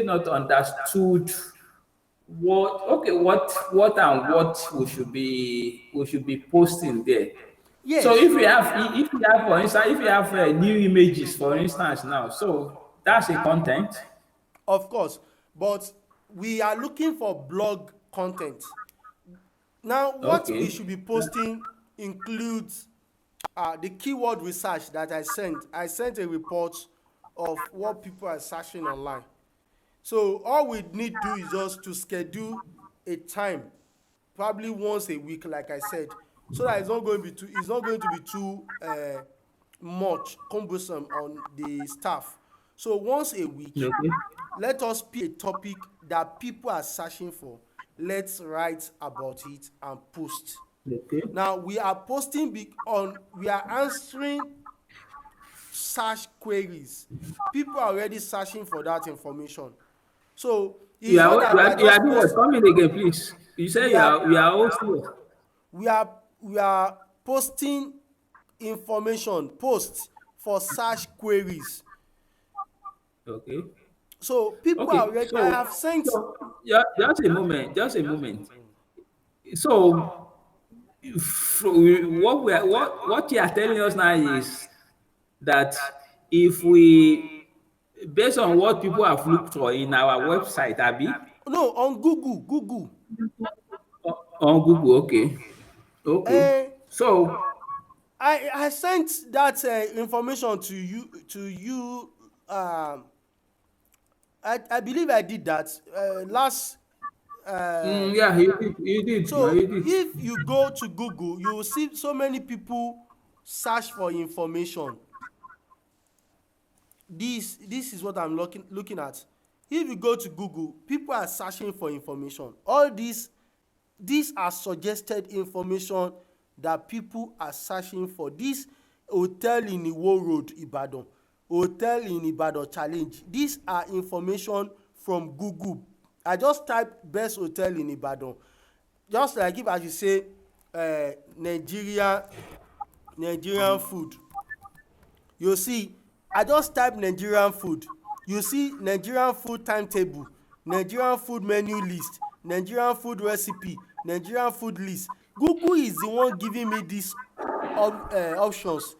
Speaker 2: not understood what we should be posting there. So
Speaker 1: Yes,
Speaker 2: if you have for instance, if you have new images for instance now, so that's a content.
Speaker 1: of course. But we are looking for blog content. Now, what we
Speaker 2: Okay.
Speaker 1: should be posting includes the keyword research that I sent. I sent a report of what people are searching online. So all we need to do is just to schedule a time, probably once a week, like I said, so that it's not going to be too much cumbersome on the staff. So once a week,
Speaker 2: Okay.
Speaker 1: let us pick a topic that people are searching for. Let's write about it and post.
Speaker 2: Okay.
Speaker 1: Now we are posting we are answering search queries. People are already searching for that information. So it's not that we are
Speaker 2: You are
Speaker 1: just
Speaker 2: doing what?
Speaker 1: posting.
Speaker 2: Come in again, please. You say
Speaker 1: We are
Speaker 2: you are also what?
Speaker 1: we are posting information posts for search queries.
Speaker 2: Okay.
Speaker 1: So people are
Speaker 2: Okay.
Speaker 1: already. I have sent.
Speaker 2: Yeah, just a moment. Just a moment. So what you are telling us now is that if we, based on what people have looked for in our website, Abi,
Speaker 1: No, on Google.
Speaker 2: on Google, okay, okay.
Speaker 1: um
Speaker 2: So
Speaker 1: I sent that information to you. I believe I did that last. uh
Speaker 2: yeah, you did, now
Speaker 1: so
Speaker 2: you did.
Speaker 1: if you go to Google, you will see so many people search for information. This is what I'm looking at. If you go to Google, people are searching for information. All these are suggested information that people are searching for. This hotel in Iwo Road, Ibadan, hotel in Ibadan challenge, these are information from Google. I just type best hotel in Ibadan, just like if I should say Nigerian food. You see, I just type Nigerian food, you see Nigerian food timetable, Nigerian food menu list, Nigerian food recipe, Nigerian food list. Google is the one giving me these options.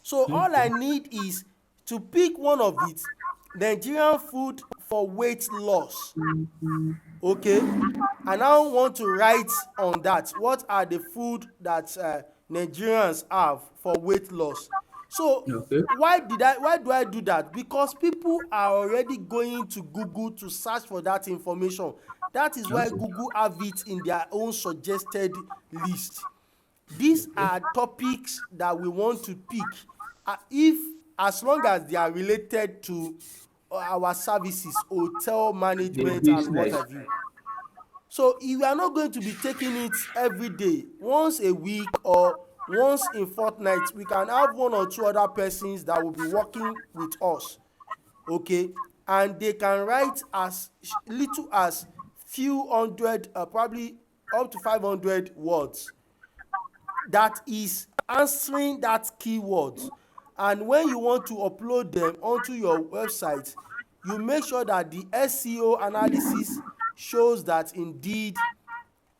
Speaker 1: So all I need is to pick one of it. Nigerian food for weight loss. Okay, I now want to write on that, what are the food that Nigerians have for weight loss. So
Speaker 2: Okay,
Speaker 1: why do I do that? Because people are already going to Google to search for that information. That is why
Speaker 2: okay,
Speaker 1: Google have it in their own suggested list. These
Speaker 2: okay.
Speaker 1: are topics that we want to pick, if as long as they are related to our services, hotel
Speaker 2: The
Speaker 1: management and what
Speaker 2: business.
Speaker 1: have you. So if we are not going to be taking it every day, once a week or once in fortnight, we can have one or two other persons that will be working with us. Okay, and they can write as little as few hundred, probably up to 500 words, that is answering that keyword. And when you want to upload them onto your website, you make sure that the SEO analysis shows that indeed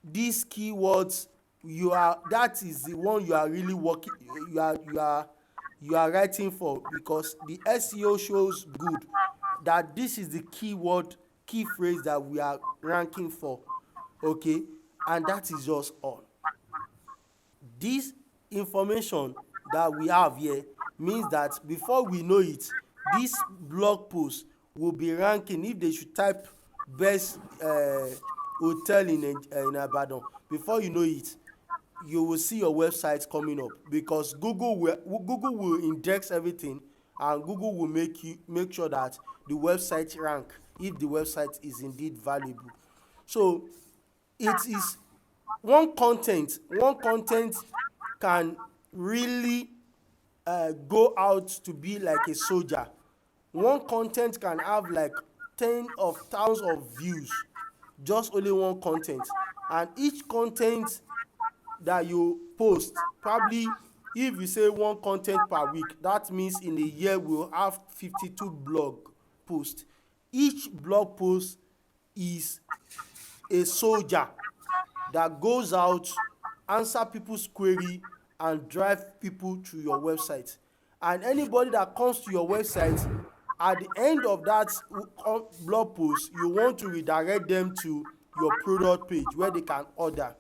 Speaker 1: these keywords, that is the one you are really working, you are writing for, because the SEO shows good that this is the key phrase that we are ranking for. Okay, and that is just all. This information that we have here means that before we know it, this blog post will be ranking. If they should type best hotel in Ibadan, before you know it, you will see your website coming up, because Google will index everything, and Google will make sure that the website rank if the website is indeed valuable. So it is one content can really go out to be like a soldier. One content can have like ten of thousands of views, just only one content. And each content that you post, probably if you say one content per week, that means in a year we'll have 52 blog posts. Each blog post is a soldier that goes out, answer people's query, and drive people to your website. And anybody that comes to your website, at the end of that blog post, you want to redirect them to your product page where they can order.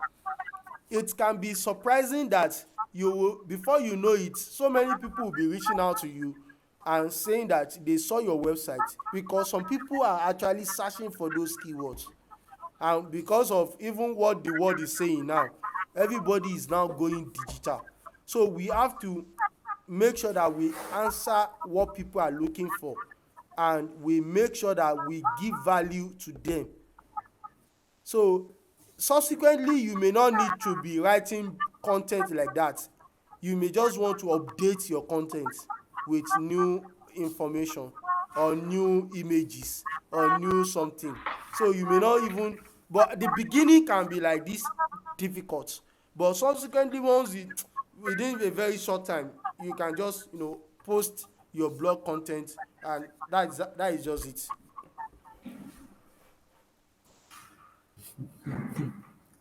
Speaker 1: It can be surprising that you will, before you know it, so many people will be reaching out to you and saying that they saw your website, because some people are actually searching for those keywords. And because of even what the world is saying now, everybody is now going digital. So we have to make sure that we answer what people are looking for. and we make sure that we give value to them. So subsequently, you may not need to be writing content like that. You may just want to update your content with new information or new images or new something. So you may not even, but the beginning can be like this difficult. But subsequently, once it, within a very short time, you can just post your blog content, and that is just it.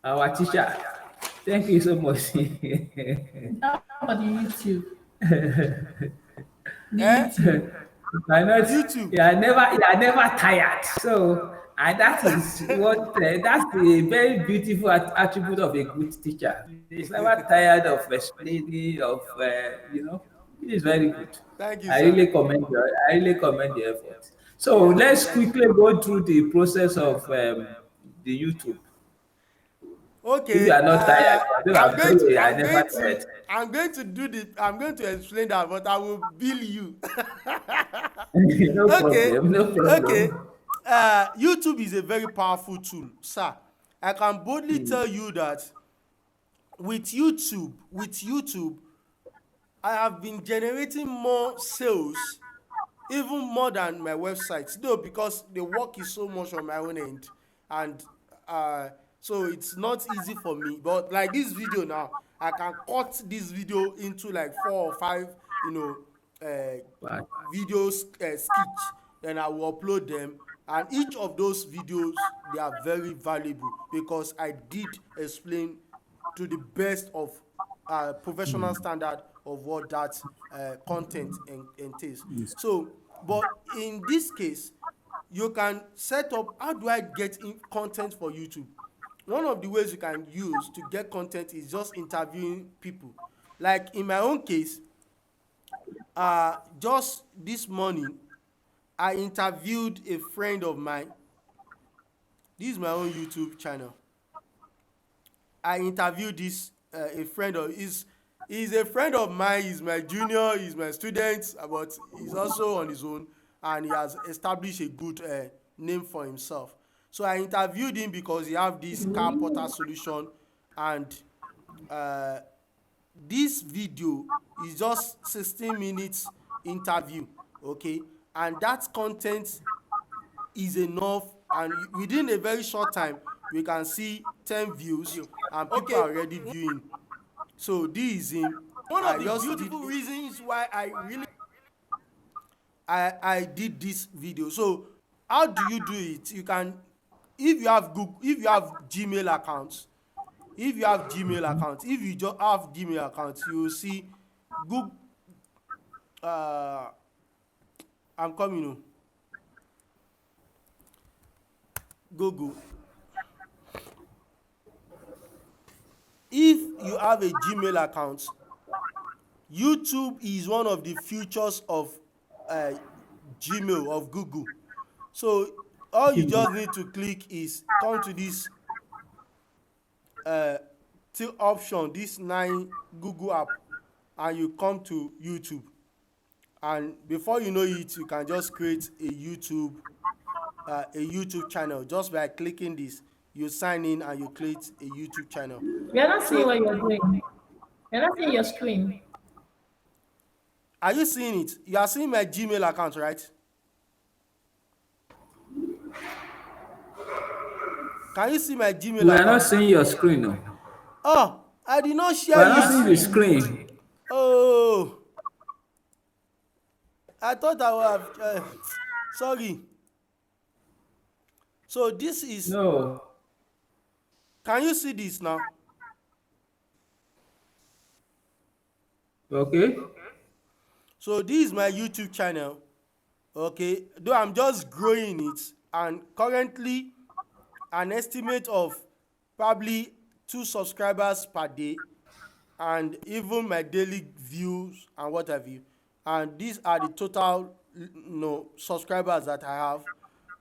Speaker 2: Our teacher. Thank you so much.
Speaker 3: How about the YouTube? The
Speaker 1: Eh?
Speaker 3: YouTube.
Speaker 2: I know
Speaker 1: YouTube.
Speaker 2: you are never tired. So, and that is what that's a very beautiful attribute of a good teacher. He's never tired of explaining, of it is very good.
Speaker 1: Thank you,
Speaker 2: I
Speaker 1: sir.
Speaker 2: really commend the effort. So
Speaker 1: Yeah,
Speaker 2: let's
Speaker 1: thank you.
Speaker 2: quickly go through the process of the YouTube. If you
Speaker 1: Okay,
Speaker 2: are not tired, I'm sorry, I never tired.
Speaker 1: I'm going to explain that, but I will bill you.
Speaker 2: No
Speaker 1: Okay,
Speaker 2: problem, no
Speaker 1: okay.
Speaker 2: problem.
Speaker 1: YouTube is a very powerful tool, sir. I can boldly
Speaker 2: Hmm.
Speaker 1: tell you that with YouTube, I have been generating more sales, even more than my website, though, because the work is so much on my own end, and uh so it's not easy for me. But like this video now, I can cut this video into like 4 or 5 you know
Speaker 2: But
Speaker 1: videos, sketch, then I will upload them. And each of those videos, they are very valuable because I did explain to the best of professional standard of what that content entails. So, but in this case, you can set up, how do I get in content for YouTube? One of the ways you can use to get content is just interviewing people. Like in my own case, just this morning, I interviewed a friend of mine. This is my own YouTube channel. I interviewed this a friend of his. He's a friend of mine. He's my junior. He's my student, but he's also on his own, and he has established a good name for himself. So I interviewed him because he have this car portal solution, and uh, this video is just 16 minutes interview, okay, and that content is enough, and within a very short time we can see 10 views and people Okay, are already viewing. So this is him.
Speaker 3: One of
Speaker 1: I
Speaker 3: the
Speaker 1: just did
Speaker 3: beautiful reasons why I really
Speaker 1: I did this video. So how do you do it? You can, if you have Google, if you have Gmail accounts, if you just have Gmail accounts, you will see Google. uh I'm coming. Google. If you have a Gmail account, YouTube is one of the features of uh, Gmail, of Google. So all you just need to click is come to this uh, option, this 9 Google app, and you come to YouTube. And before you know it, you can just create a YouTube channel just by clicking this. You sign in and you create a YouTube channel.
Speaker 3: we are not seeing
Speaker 1: So
Speaker 3: what you're doing. We're not seeing your screen.
Speaker 1: are you seeing it? You are seeing my Gmail account, right? Can you see my
Speaker 2: we
Speaker 1: Gmail
Speaker 2: are not
Speaker 1: account?
Speaker 2: seeing your screen, no.
Speaker 1: Oh, I did not
Speaker 2: We
Speaker 1: share
Speaker 2: are not seeing the
Speaker 1: it.
Speaker 2: screen.
Speaker 1: Oh, I thought I would have. Sorry. So this is.
Speaker 2: No.
Speaker 1: Can you see this now?
Speaker 2: Okay.
Speaker 1: So this is my YouTube channel. Okay, though I'm just growing it, and currently an estimate of probably 2 subscribers per day, and even my daily views and what have you. And these are the total subscribers that I have.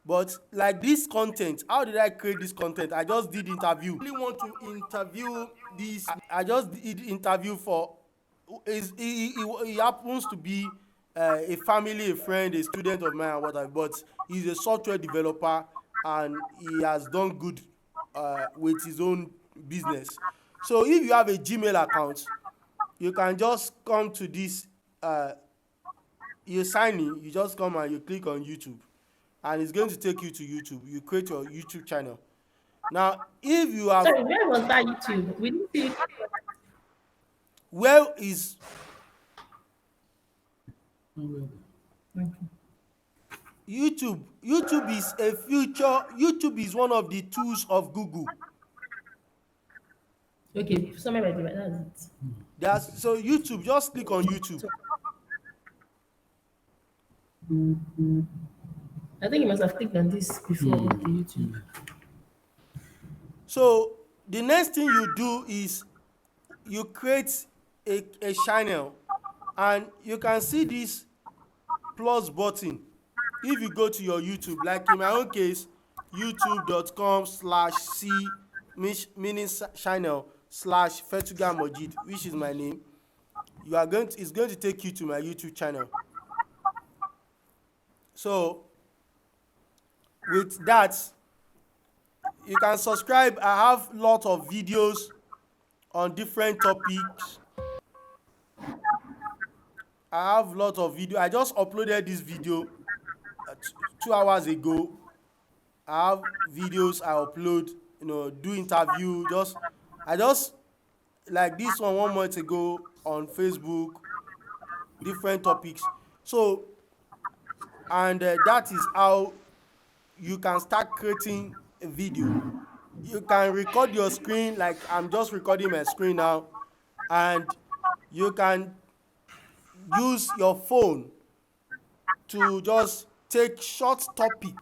Speaker 1: But like this content, how did I create this content? I just did interview. I really want to interview this. I just did interview for, is he happens to be a family, a friend, a student of mine, and whatever. But he's a software developer, and he has done good with his own business. So if you have a Gmail account, you can just come to this. You sign in. You just come and you click on YouTube, and it's going to take you to YouTube. You create your YouTube channel. Now, if you have,
Speaker 3: Sorry, where was that YouTube? We didn't see it.
Speaker 1: where is
Speaker 3: Okay.
Speaker 1: YouTube? YouTube is a future. YouTube is one of the tools of Google.
Speaker 3: Okay, somewhere by the way, that's it.
Speaker 1: That's so YouTube. Just click on YouTube.
Speaker 3: So I think you must have clicked on this before. Okay, YouTube.
Speaker 1: So the next thing you do is you create a channel, and you can see this plus button. If you go to your YouTube, like in my own case, youtube.com/c meaning channel slash Fetuga Mojeed, which is my name. You are going to, it's going to take you to my YouTube channel. So with that, you can subscribe. I have lot of videos on different topics. I have lot of video. I just uploaded this video 2 hours ago. I have videos I upload, do interview. I just like this one 1 month ago on Facebook, different topics. So, and that is how you can start creating a video. You can record your screen, like I'm just recording my screen now, and you can use your phone to just take short topic,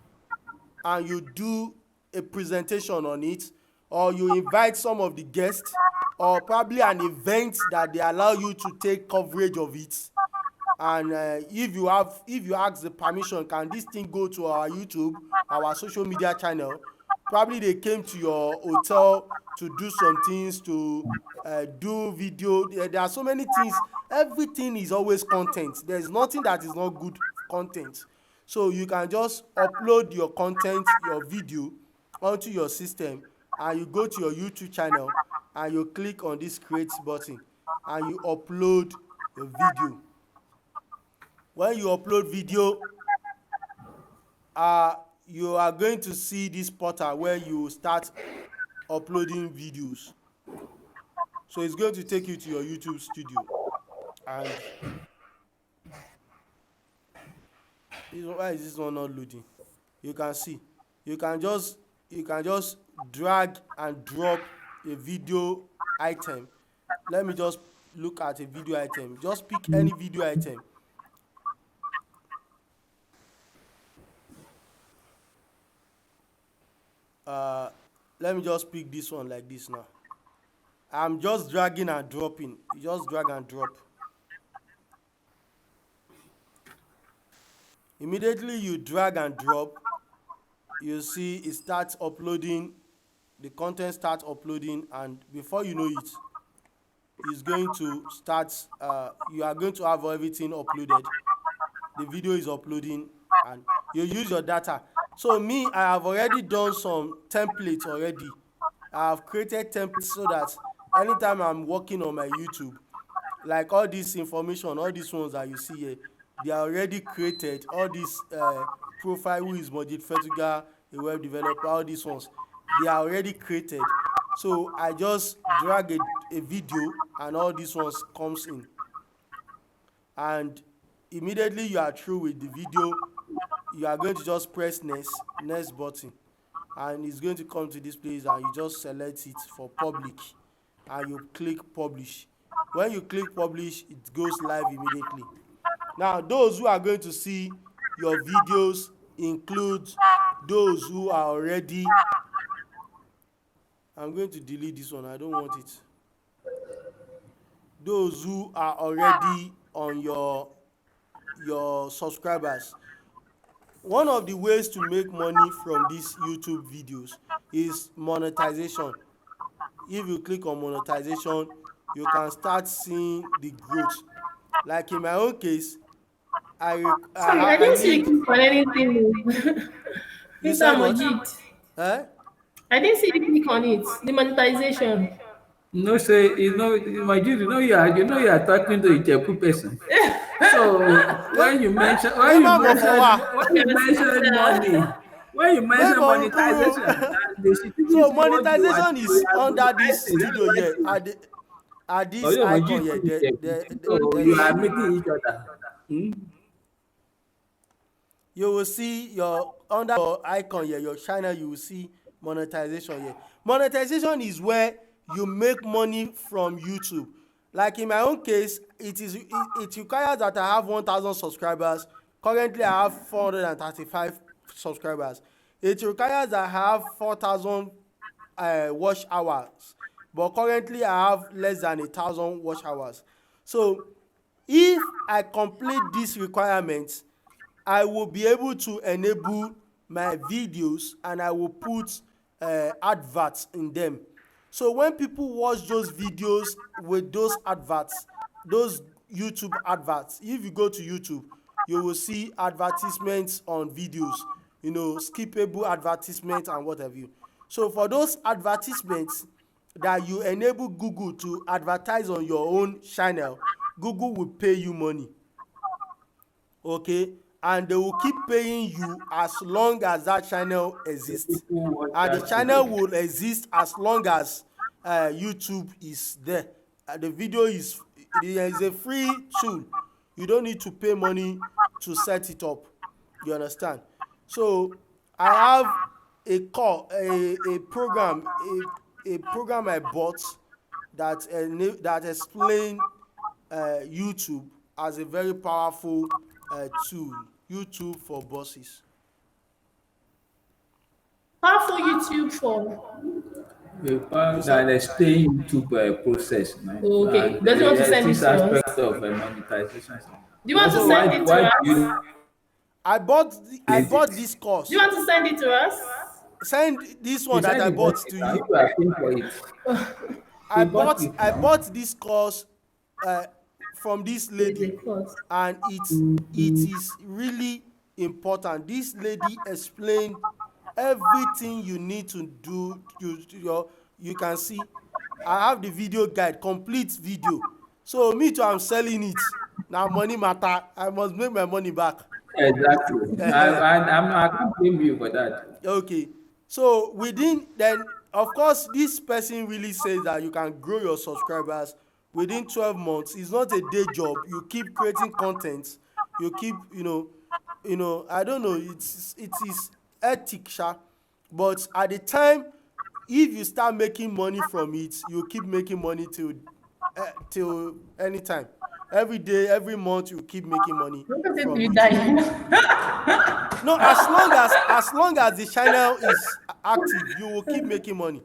Speaker 1: and you do a presentation on it, or you invite some of the guests, or probably an event that they allow you to take coverage of it. And if you ask the permission, can this thing go to our YouTube, our social media channel? Probably they came to your hotel to do some things, to do video. There are so many things. Everything is always content. There's nothing that is not good content. So you can just upload your content, your video, onto your system, and you go to your YouTube channel, and you click on this create button, and you upload your video. When you upload video, you are going to see this portal where you start uploading videos. So it's going to take you to your YouTube studio, and why is this one not loading? You can see, you can just drag and drop a video item. Let me just look at a video item. Just pick any video item. uh Let me just pick this one like this now. I'm just dragging and dropping. You just drag and drop. Immediately you drag and drop, you see it starts uploading. The content starts uploading, and before you know it, it's going to start. You are going to have everything uploaded. The video is uploading, and you use your data. So me, I have already done some templates already. I have created templates so that anytime I'm working on my YouTube, like all this information, all these ones that you see here, they are already created. All this profile, who is Mojeed Fetuga, a web developer, all these ones, they are already created. So I just drag a video, and all these ones comes in, and immediately you are through with the video, you are going to just press next button, and it's going to come to this place, and you just select it for public, and you click publish. When you click publish, it goes live immediately. Now those who are going to see your videos include those who are already, I'm going to delete this one, I don't want it. Those who are already on your subscribers. One of the ways to make money from these YouTube videos is monetization. If you click on monetization, you can start seeing the growth. Like in my own case,
Speaker 3: Sorry, I
Speaker 1: I
Speaker 3: didn't see
Speaker 1: need.
Speaker 3: you click on anything.
Speaker 1: You
Speaker 3: Mr.
Speaker 1: said what?
Speaker 3: Mojid.
Speaker 1: Eh?
Speaker 3: I didn't see you click on it. The monetization.
Speaker 2: No, say you know you are talking to a Jeku person. So
Speaker 1: Memo for
Speaker 2: when you
Speaker 3: Yes,
Speaker 2: mention money, when you mention
Speaker 1: Memo
Speaker 2: monetization,
Speaker 1: Nkuru.
Speaker 2: and the
Speaker 1: So
Speaker 2: security what you are
Speaker 1: monetization
Speaker 2: doing,
Speaker 1: is
Speaker 2: are
Speaker 1: under this
Speaker 2: monetizing. That's
Speaker 1: studio
Speaker 2: why
Speaker 1: here. At this
Speaker 2: Oyo Moji
Speaker 1: icon here,
Speaker 2: is Jeku. So you
Speaker 1: there's
Speaker 2: are meeting each other. Hmm?
Speaker 1: you will see your under your icon here, your channel, you will see monetization here. Monetization is where you make money from YouTube. Like in my own case, it requires that I have 1,000 subscribers. Currently I have 435 subscribers. It requires that I have 4,000 watch hours, but currently I have less than 1,000 watch hours. So if I complete these requirements, I will be able to enable my videos and I will put adverts in them. So when people watch those videos with those adverts, those YouTube adverts, if you go to YouTube, you will see advertisements on videos, skippable advertisements and what have you. So for those advertisements that you enable Google to advertise on your own channel, Google will pay you money. Okay, and they will keep paying you as long as that channel
Speaker 2: The
Speaker 1: exists,
Speaker 2: people watch
Speaker 1: and the
Speaker 2: that
Speaker 1: channel
Speaker 2: thing.
Speaker 1: will exist as long as YouTube is there. The video is a free tool. You don't need to pay money to set it up. You understand? So I have a program, a program I bought that explain YouTube as a very powerful tool. YouTube for bosses.
Speaker 3: Powerful YouTube for.
Speaker 2: The
Speaker 1: You
Speaker 2: part
Speaker 1: said
Speaker 2: that explain YouTube process, man,
Speaker 3: Okay.
Speaker 2: and
Speaker 3: Does you want to send it
Speaker 2: this
Speaker 3: to us?
Speaker 2: aspect of monetization.
Speaker 3: Do you want to
Speaker 2: Also,
Speaker 1: so
Speaker 3: send it to
Speaker 2: why do
Speaker 3: us?
Speaker 2: you
Speaker 1: I
Speaker 2: need
Speaker 1: bought
Speaker 2: it?
Speaker 1: this
Speaker 3: Do you
Speaker 1: course.
Speaker 3: want to send it to us?
Speaker 1: Send this
Speaker 2: You
Speaker 1: one that
Speaker 2: said
Speaker 1: I
Speaker 2: you bought
Speaker 1: bought
Speaker 2: it,
Speaker 1: to
Speaker 2: and
Speaker 1: you.
Speaker 2: you are paying for it.
Speaker 1: I
Speaker 2: You bought
Speaker 1: bought
Speaker 2: it
Speaker 1: I
Speaker 2: now.
Speaker 1: bought this course uh, from this
Speaker 3: There's a
Speaker 1: lady,
Speaker 3: course.
Speaker 1: and it is really important. This lady explained everything you need to do. You can see. I have the video guide, complete video. So me too, I'm selling it. Now money matter. I must make my money back.
Speaker 2: Exactly. I can't blame you for that.
Speaker 1: Okay. So within then, of course, this person really says that you can grow your subscribers within 12 months. It's not a day job. You keep creating content. You keep, I don't know. It is ethic, sha. But at the time, if you start making money from it, you keep making money till any time. Every day, every month, you keep making money
Speaker 3: Don't say till
Speaker 1: from
Speaker 3: you
Speaker 1: it.
Speaker 3: die.
Speaker 1: No, as long as the channel is active, you will keep making money.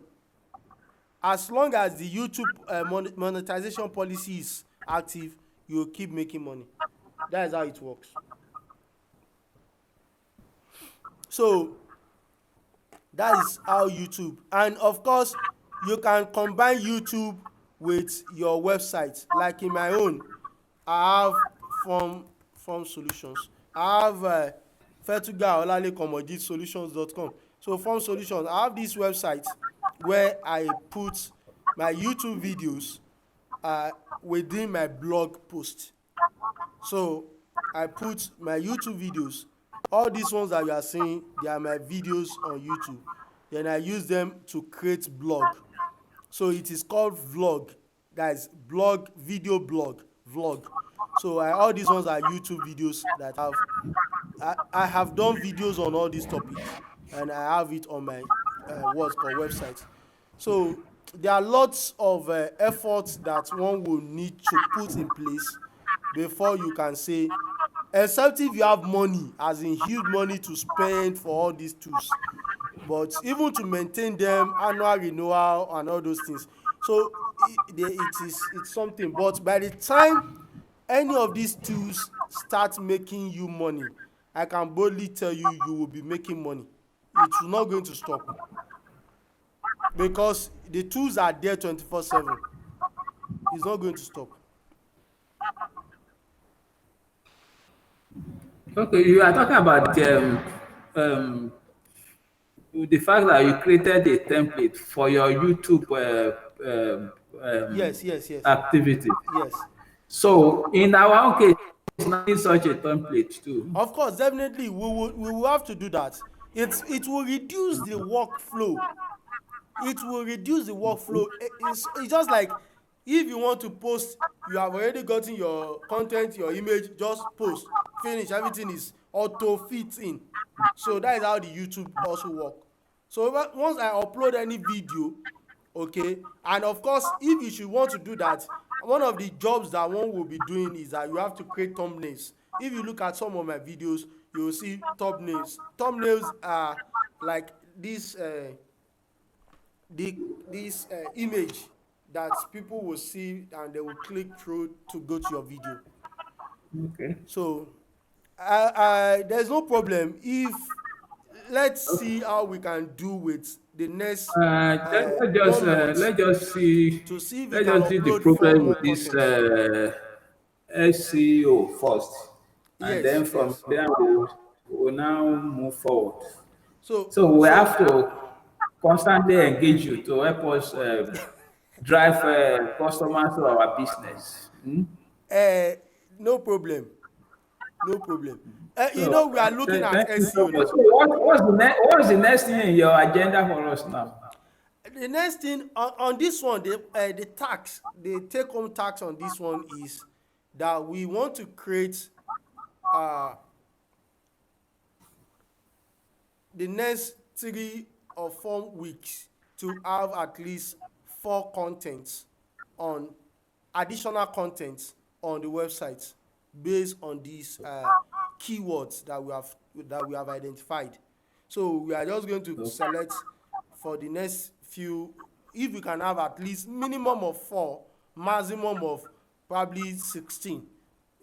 Speaker 1: As long as the YouTube monetization policy is active, you will keep making money. That is how it works. So that is how YouTube, and of course, you can combine YouTube with your website. Like in my own, I have form solutions. I have Fetuga Olalekomojit Solutions.com. So form solutions. I have this website where I put my YouTube videos uh, within my blog post. So I put my YouTube videos. All these ones that you are seeing, they are my videos on YouTube. Then I use them to create blog. So it is called vlog, guys. Blog, video blog, vlog. So all these ones are YouTube videos that I have done videos on all these topics, and I have it on my what's called website. So there are lots of efforts that one will need to put in place before you can say, except if you have money, as in huge money to spend for all these tools. But even to maintain them, annual renewal and all those things, so it's something. But by the time any of these tools start making you money, I can boldly tell you, you will be making money. It's not going to stop, because the tools are there 24/7. It's not going to stop.
Speaker 2: Okay, you are talking about um, the fact that you created a template for your YouTube
Speaker 1: Yes, yes, yes,
Speaker 2: activity.
Speaker 1: yes.
Speaker 2: So in our own case, not need such a template too.
Speaker 1: Of course, definitely, we will have to do that. It will reduce the workflow. It will reduce the workflow. It's just like if you want to post, you have already gotten your content, your image, just post, finish, everything is auto fit in. So that is how the YouTube also work. So once I upload any video, okay, and of course if you should want to do that, one of the jobs that one will be doing is that you have to create thumbnails. If you look at some of my videos, you will see thumbnails are like this the this image that people will see and they will click through to go to your video.
Speaker 2: Okay.
Speaker 1: So there's no problem if, let's see how we can do with the next one month
Speaker 2: Let's just see
Speaker 1: to see if we
Speaker 2: let's
Speaker 1: can
Speaker 2: just see the
Speaker 1: upload four
Speaker 2: problem
Speaker 1: more
Speaker 2: with this
Speaker 1: contents.
Speaker 2: SEO first, and
Speaker 1: Yes,
Speaker 2: then from
Speaker 1: yes.
Speaker 2: there we'll now move forward.
Speaker 1: So
Speaker 2: So we
Speaker 1: so
Speaker 2: have to constantly engage you to help us drive customers to our business. Hmm?
Speaker 1: uh, no problem, no problem.
Speaker 2: So
Speaker 1: We are looking at
Speaker 2: thank you so
Speaker 1: SEO
Speaker 2: much.
Speaker 1: now.
Speaker 2: So what's the next thing in your agenda for us now?
Speaker 1: The next thing on this one, the tax, the take home tax on this one is that we want to create uh the next 3 or 4 weeks to have at least 4 contents on additional contents on the website based on these keywords that we have identified. So we are just going to select for the next few, if we can have at least minimum of 4, maximum of probably 16.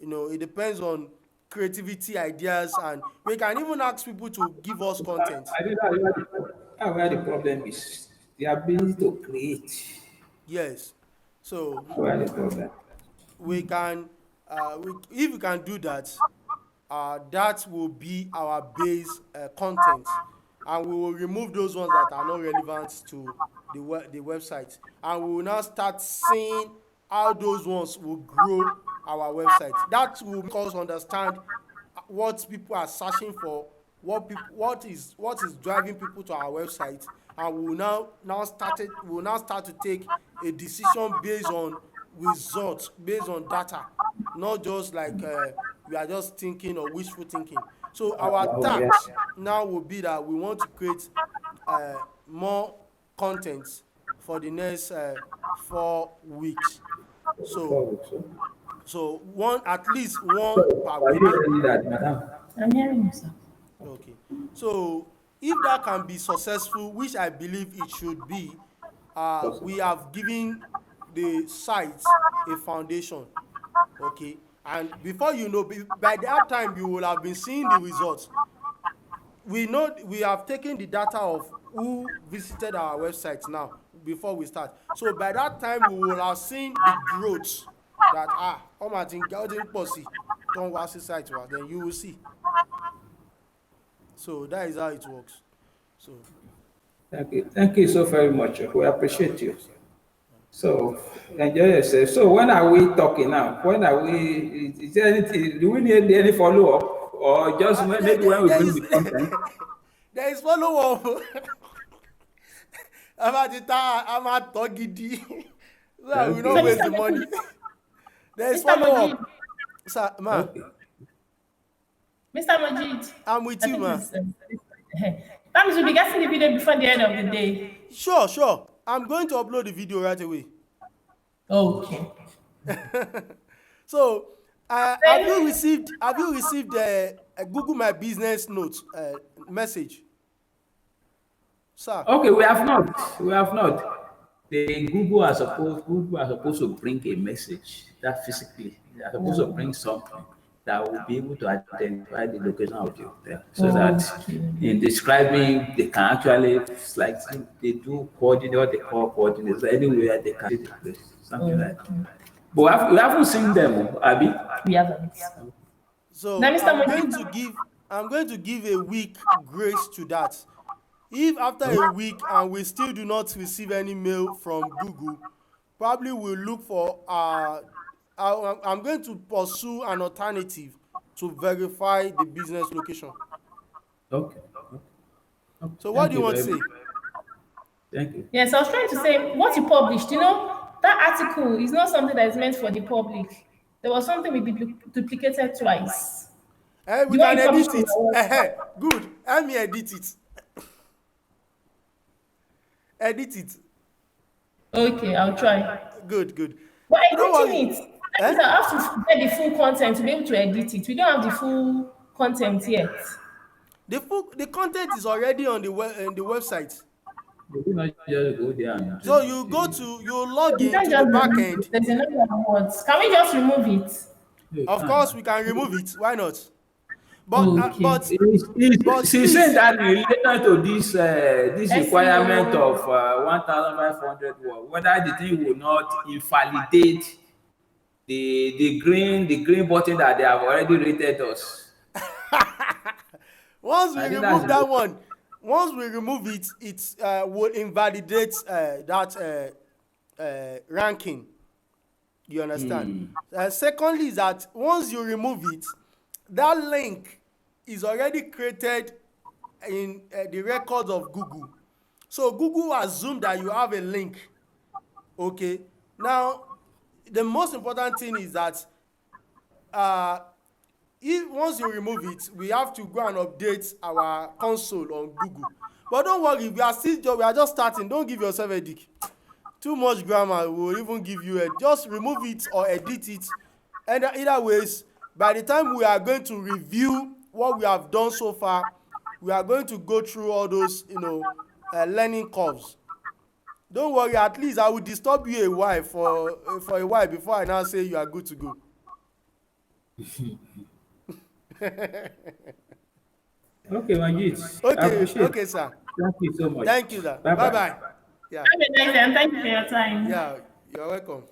Speaker 1: It depends on creativity, ideas, and we can even ask people to give us content.
Speaker 2: I think that's where the problem is. The ability to create.
Speaker 1: Yes. So
Speaker 2: That's where the problem.
Speaker 1: we can if we can do that, that will be our base content, and we will remove those ones that are not relevant to the website, and we will now start seeing how those ones will grow our website. That will make us understand what people are searching for, what is driving people to our website, and we will now start to take a decision based on results, based on data, not just like we are just thinking or wishful thinking. So our
Speaker 2: Oh, yeah.
Speaker 1: task now will be that we want to create more content for the next 4 weeks. So
Speaker 2: So,
Speaker 1: one, at least one per
Speaker 2: are
Speaker 1: week.
Speaker 2: you hearing that, madam?
Speaker 3: I'm hearing you, sir.
Speaker 1: Okay. So if that can be successful, which I believe it should be, we have given the site a foundation. Okay. And before you know, by that time, you will have been seeing the results. We know we have taken the data of who visited our website now before we start. So by that time, we will have seen the growth that ọmọ àti ń pọ̀ sí tó ń wá sí site wa, then you will see. So that is how it works. So
Speaker 2: Thank you so very much. We appreciate you. So enjoy yourself. So when are we talking now? When are we? Is there anything? Do we need any follow up, or just
Speaker 1: there,
Speaker 2: maybe
Speaker 1: there,
Speaker 2: when we
Speaker 1: there
Speaker 2: bring
Speaker 1: is
Speaker 2: the content?
Speaker 1: there is follow up. a máa ti ta a máa tọ́ gidi so that we
Speaker 2: Okay.
Speaker 1: no
Speaker 3: So,
Speaker 1: waste
Speaker 3: Mr.
Speaker 1: the money.
Speaker 3: Mojeed,
Speaker 1: There is
Speaker 3: Mr.
Speaker 1: follow
Speaker 3: Mojeed,
Speaker 1: up. Sir, ma,
Speaker 2: Okay.
Speaker 3: Mr. Mojeed,
Speaker 1: I'm with
Speaker 3: I
Speaker 1: you,
Speaker 3: think
Speaker 1: ma.
Speaker 3: it's. That means we'll be getting the video before the end of the day.
Speaker 1: Sure. I'm going to upload the video right away.
Speaker 3: Okay.
Speaker 1: So,
Speaker 3: Then,
Speaker 1: have you received a Google My Business note message, sir?
Speaker 2: Okay, we have not. We have not. Google are supposed to bring a message that physically they are supposed to bring something that will be able to identify the location of the hotel, so that
Speaker 3: okay.
Speaker 2: in describing they can actually, it's like they do coordinate what they call coordinates anywhere they can see the place, something like that.
Speaker 3: Okay.
Speaker 2: But we haven't seen them, Abby.
Speaker 3: We haven't. Now,
Speaker 1: So
Speaker 3: Mr. Mojeed,
Speaker 1: I'm going to give a week grace to that. If after a week and we still do not receive any mail from Google, probably we'll look for I'm going to pursue an alternative to verify the business location.
Speaker 2: Okay. Okay.
Speaker 1: So what
Speaker 2: Thank
Speaker 1: do you
Speaker 2: you
Speaker 1: want to
Speaker 2: very much.
Speaker 1: say?
Speaker 2: Thank you.
Speaker 3: yes, I was trying to say what you published. That article is not something that is meant for the public. There was something we duplicated twice.
Speaker 1: We
Speaker 3: The one
Speaker 1: can
Speaker 3: you published
Speaker 1: edit
Speaker 3: on
Speaker 1: it.
Speaker 3: your website.
Speaker 1: Good. Help me edit it. Edit it.
Speaker 3: Okay, I'll try.
Speaker 1: Good, good.
Speaker 3: But
Speaker 1: Don't worry.
Speaker 3: editing it, that
Speaker 1: Eh?
Speaker 3: means I have to get the full content to be able to edit it. We don't have the full content yet.
Speaker 1: The content is already on the website.
Speaker 2: You do not just go there and
Speaker 1: So
Speaker 2: delete
Speaker 1: you log
Speaker 3: We can't
Speaker 1: into the
Speaker 3: just
Speaker 1: back
Speaker 3: remove it.
Speaker 1: end.
Speaker 3: There's a number of words. Can we just remove it?
Speaker 2: You
Speaker 1: Of
Speaker 2: can.
Speaker 1: course, we can remove it. Why not?
Speaker 3: Okay.
Speaker 1: But
Speaker 2: She
Speaker 1: please,
Speaker 2: said that in relation to this
Speaker 3: SEO.
Speaker 2: requirement of 1,500 word, whether the thing will not invalidate the green button that they have already rated us.
Speaker 1: once we
Speaker 2: I think that's
Speaker 1: remove that one, once we remove it, it will invalidate that ranking. You understand? Secondly, is that once you remove it, that link is already created in the records of Google. So Google assume that you have a link. Okay. Now, the most important thing is that if once you remove it, we have to go and update our console on Google. But don't worry, we are just starting. Don't give yourself a dick. Too much grammar will even give you a just remove it or edit it. And either ways, by the time we are going to review what we have done so far, we are going to go through all those learning curves. Don't worry, at least I will disturb you a while for a while before I now say you are good to go.
Speaker 2: Okay, Manjit. I
Speaker 1: Okay,
Speaker 2: appreciate it.
Speaker 1: okay, sir.
Speaker 2: Thank you so much.
Speaker 1: Thank you, sir.
Speaker 2: Bye
Speaker 1: Bye
Speaker 2: bye.
Speaker 1: bye. Yeah,
Speaker 3: Have a nice day and thank you for your time.
Speaker 1: yeah, you're welcome.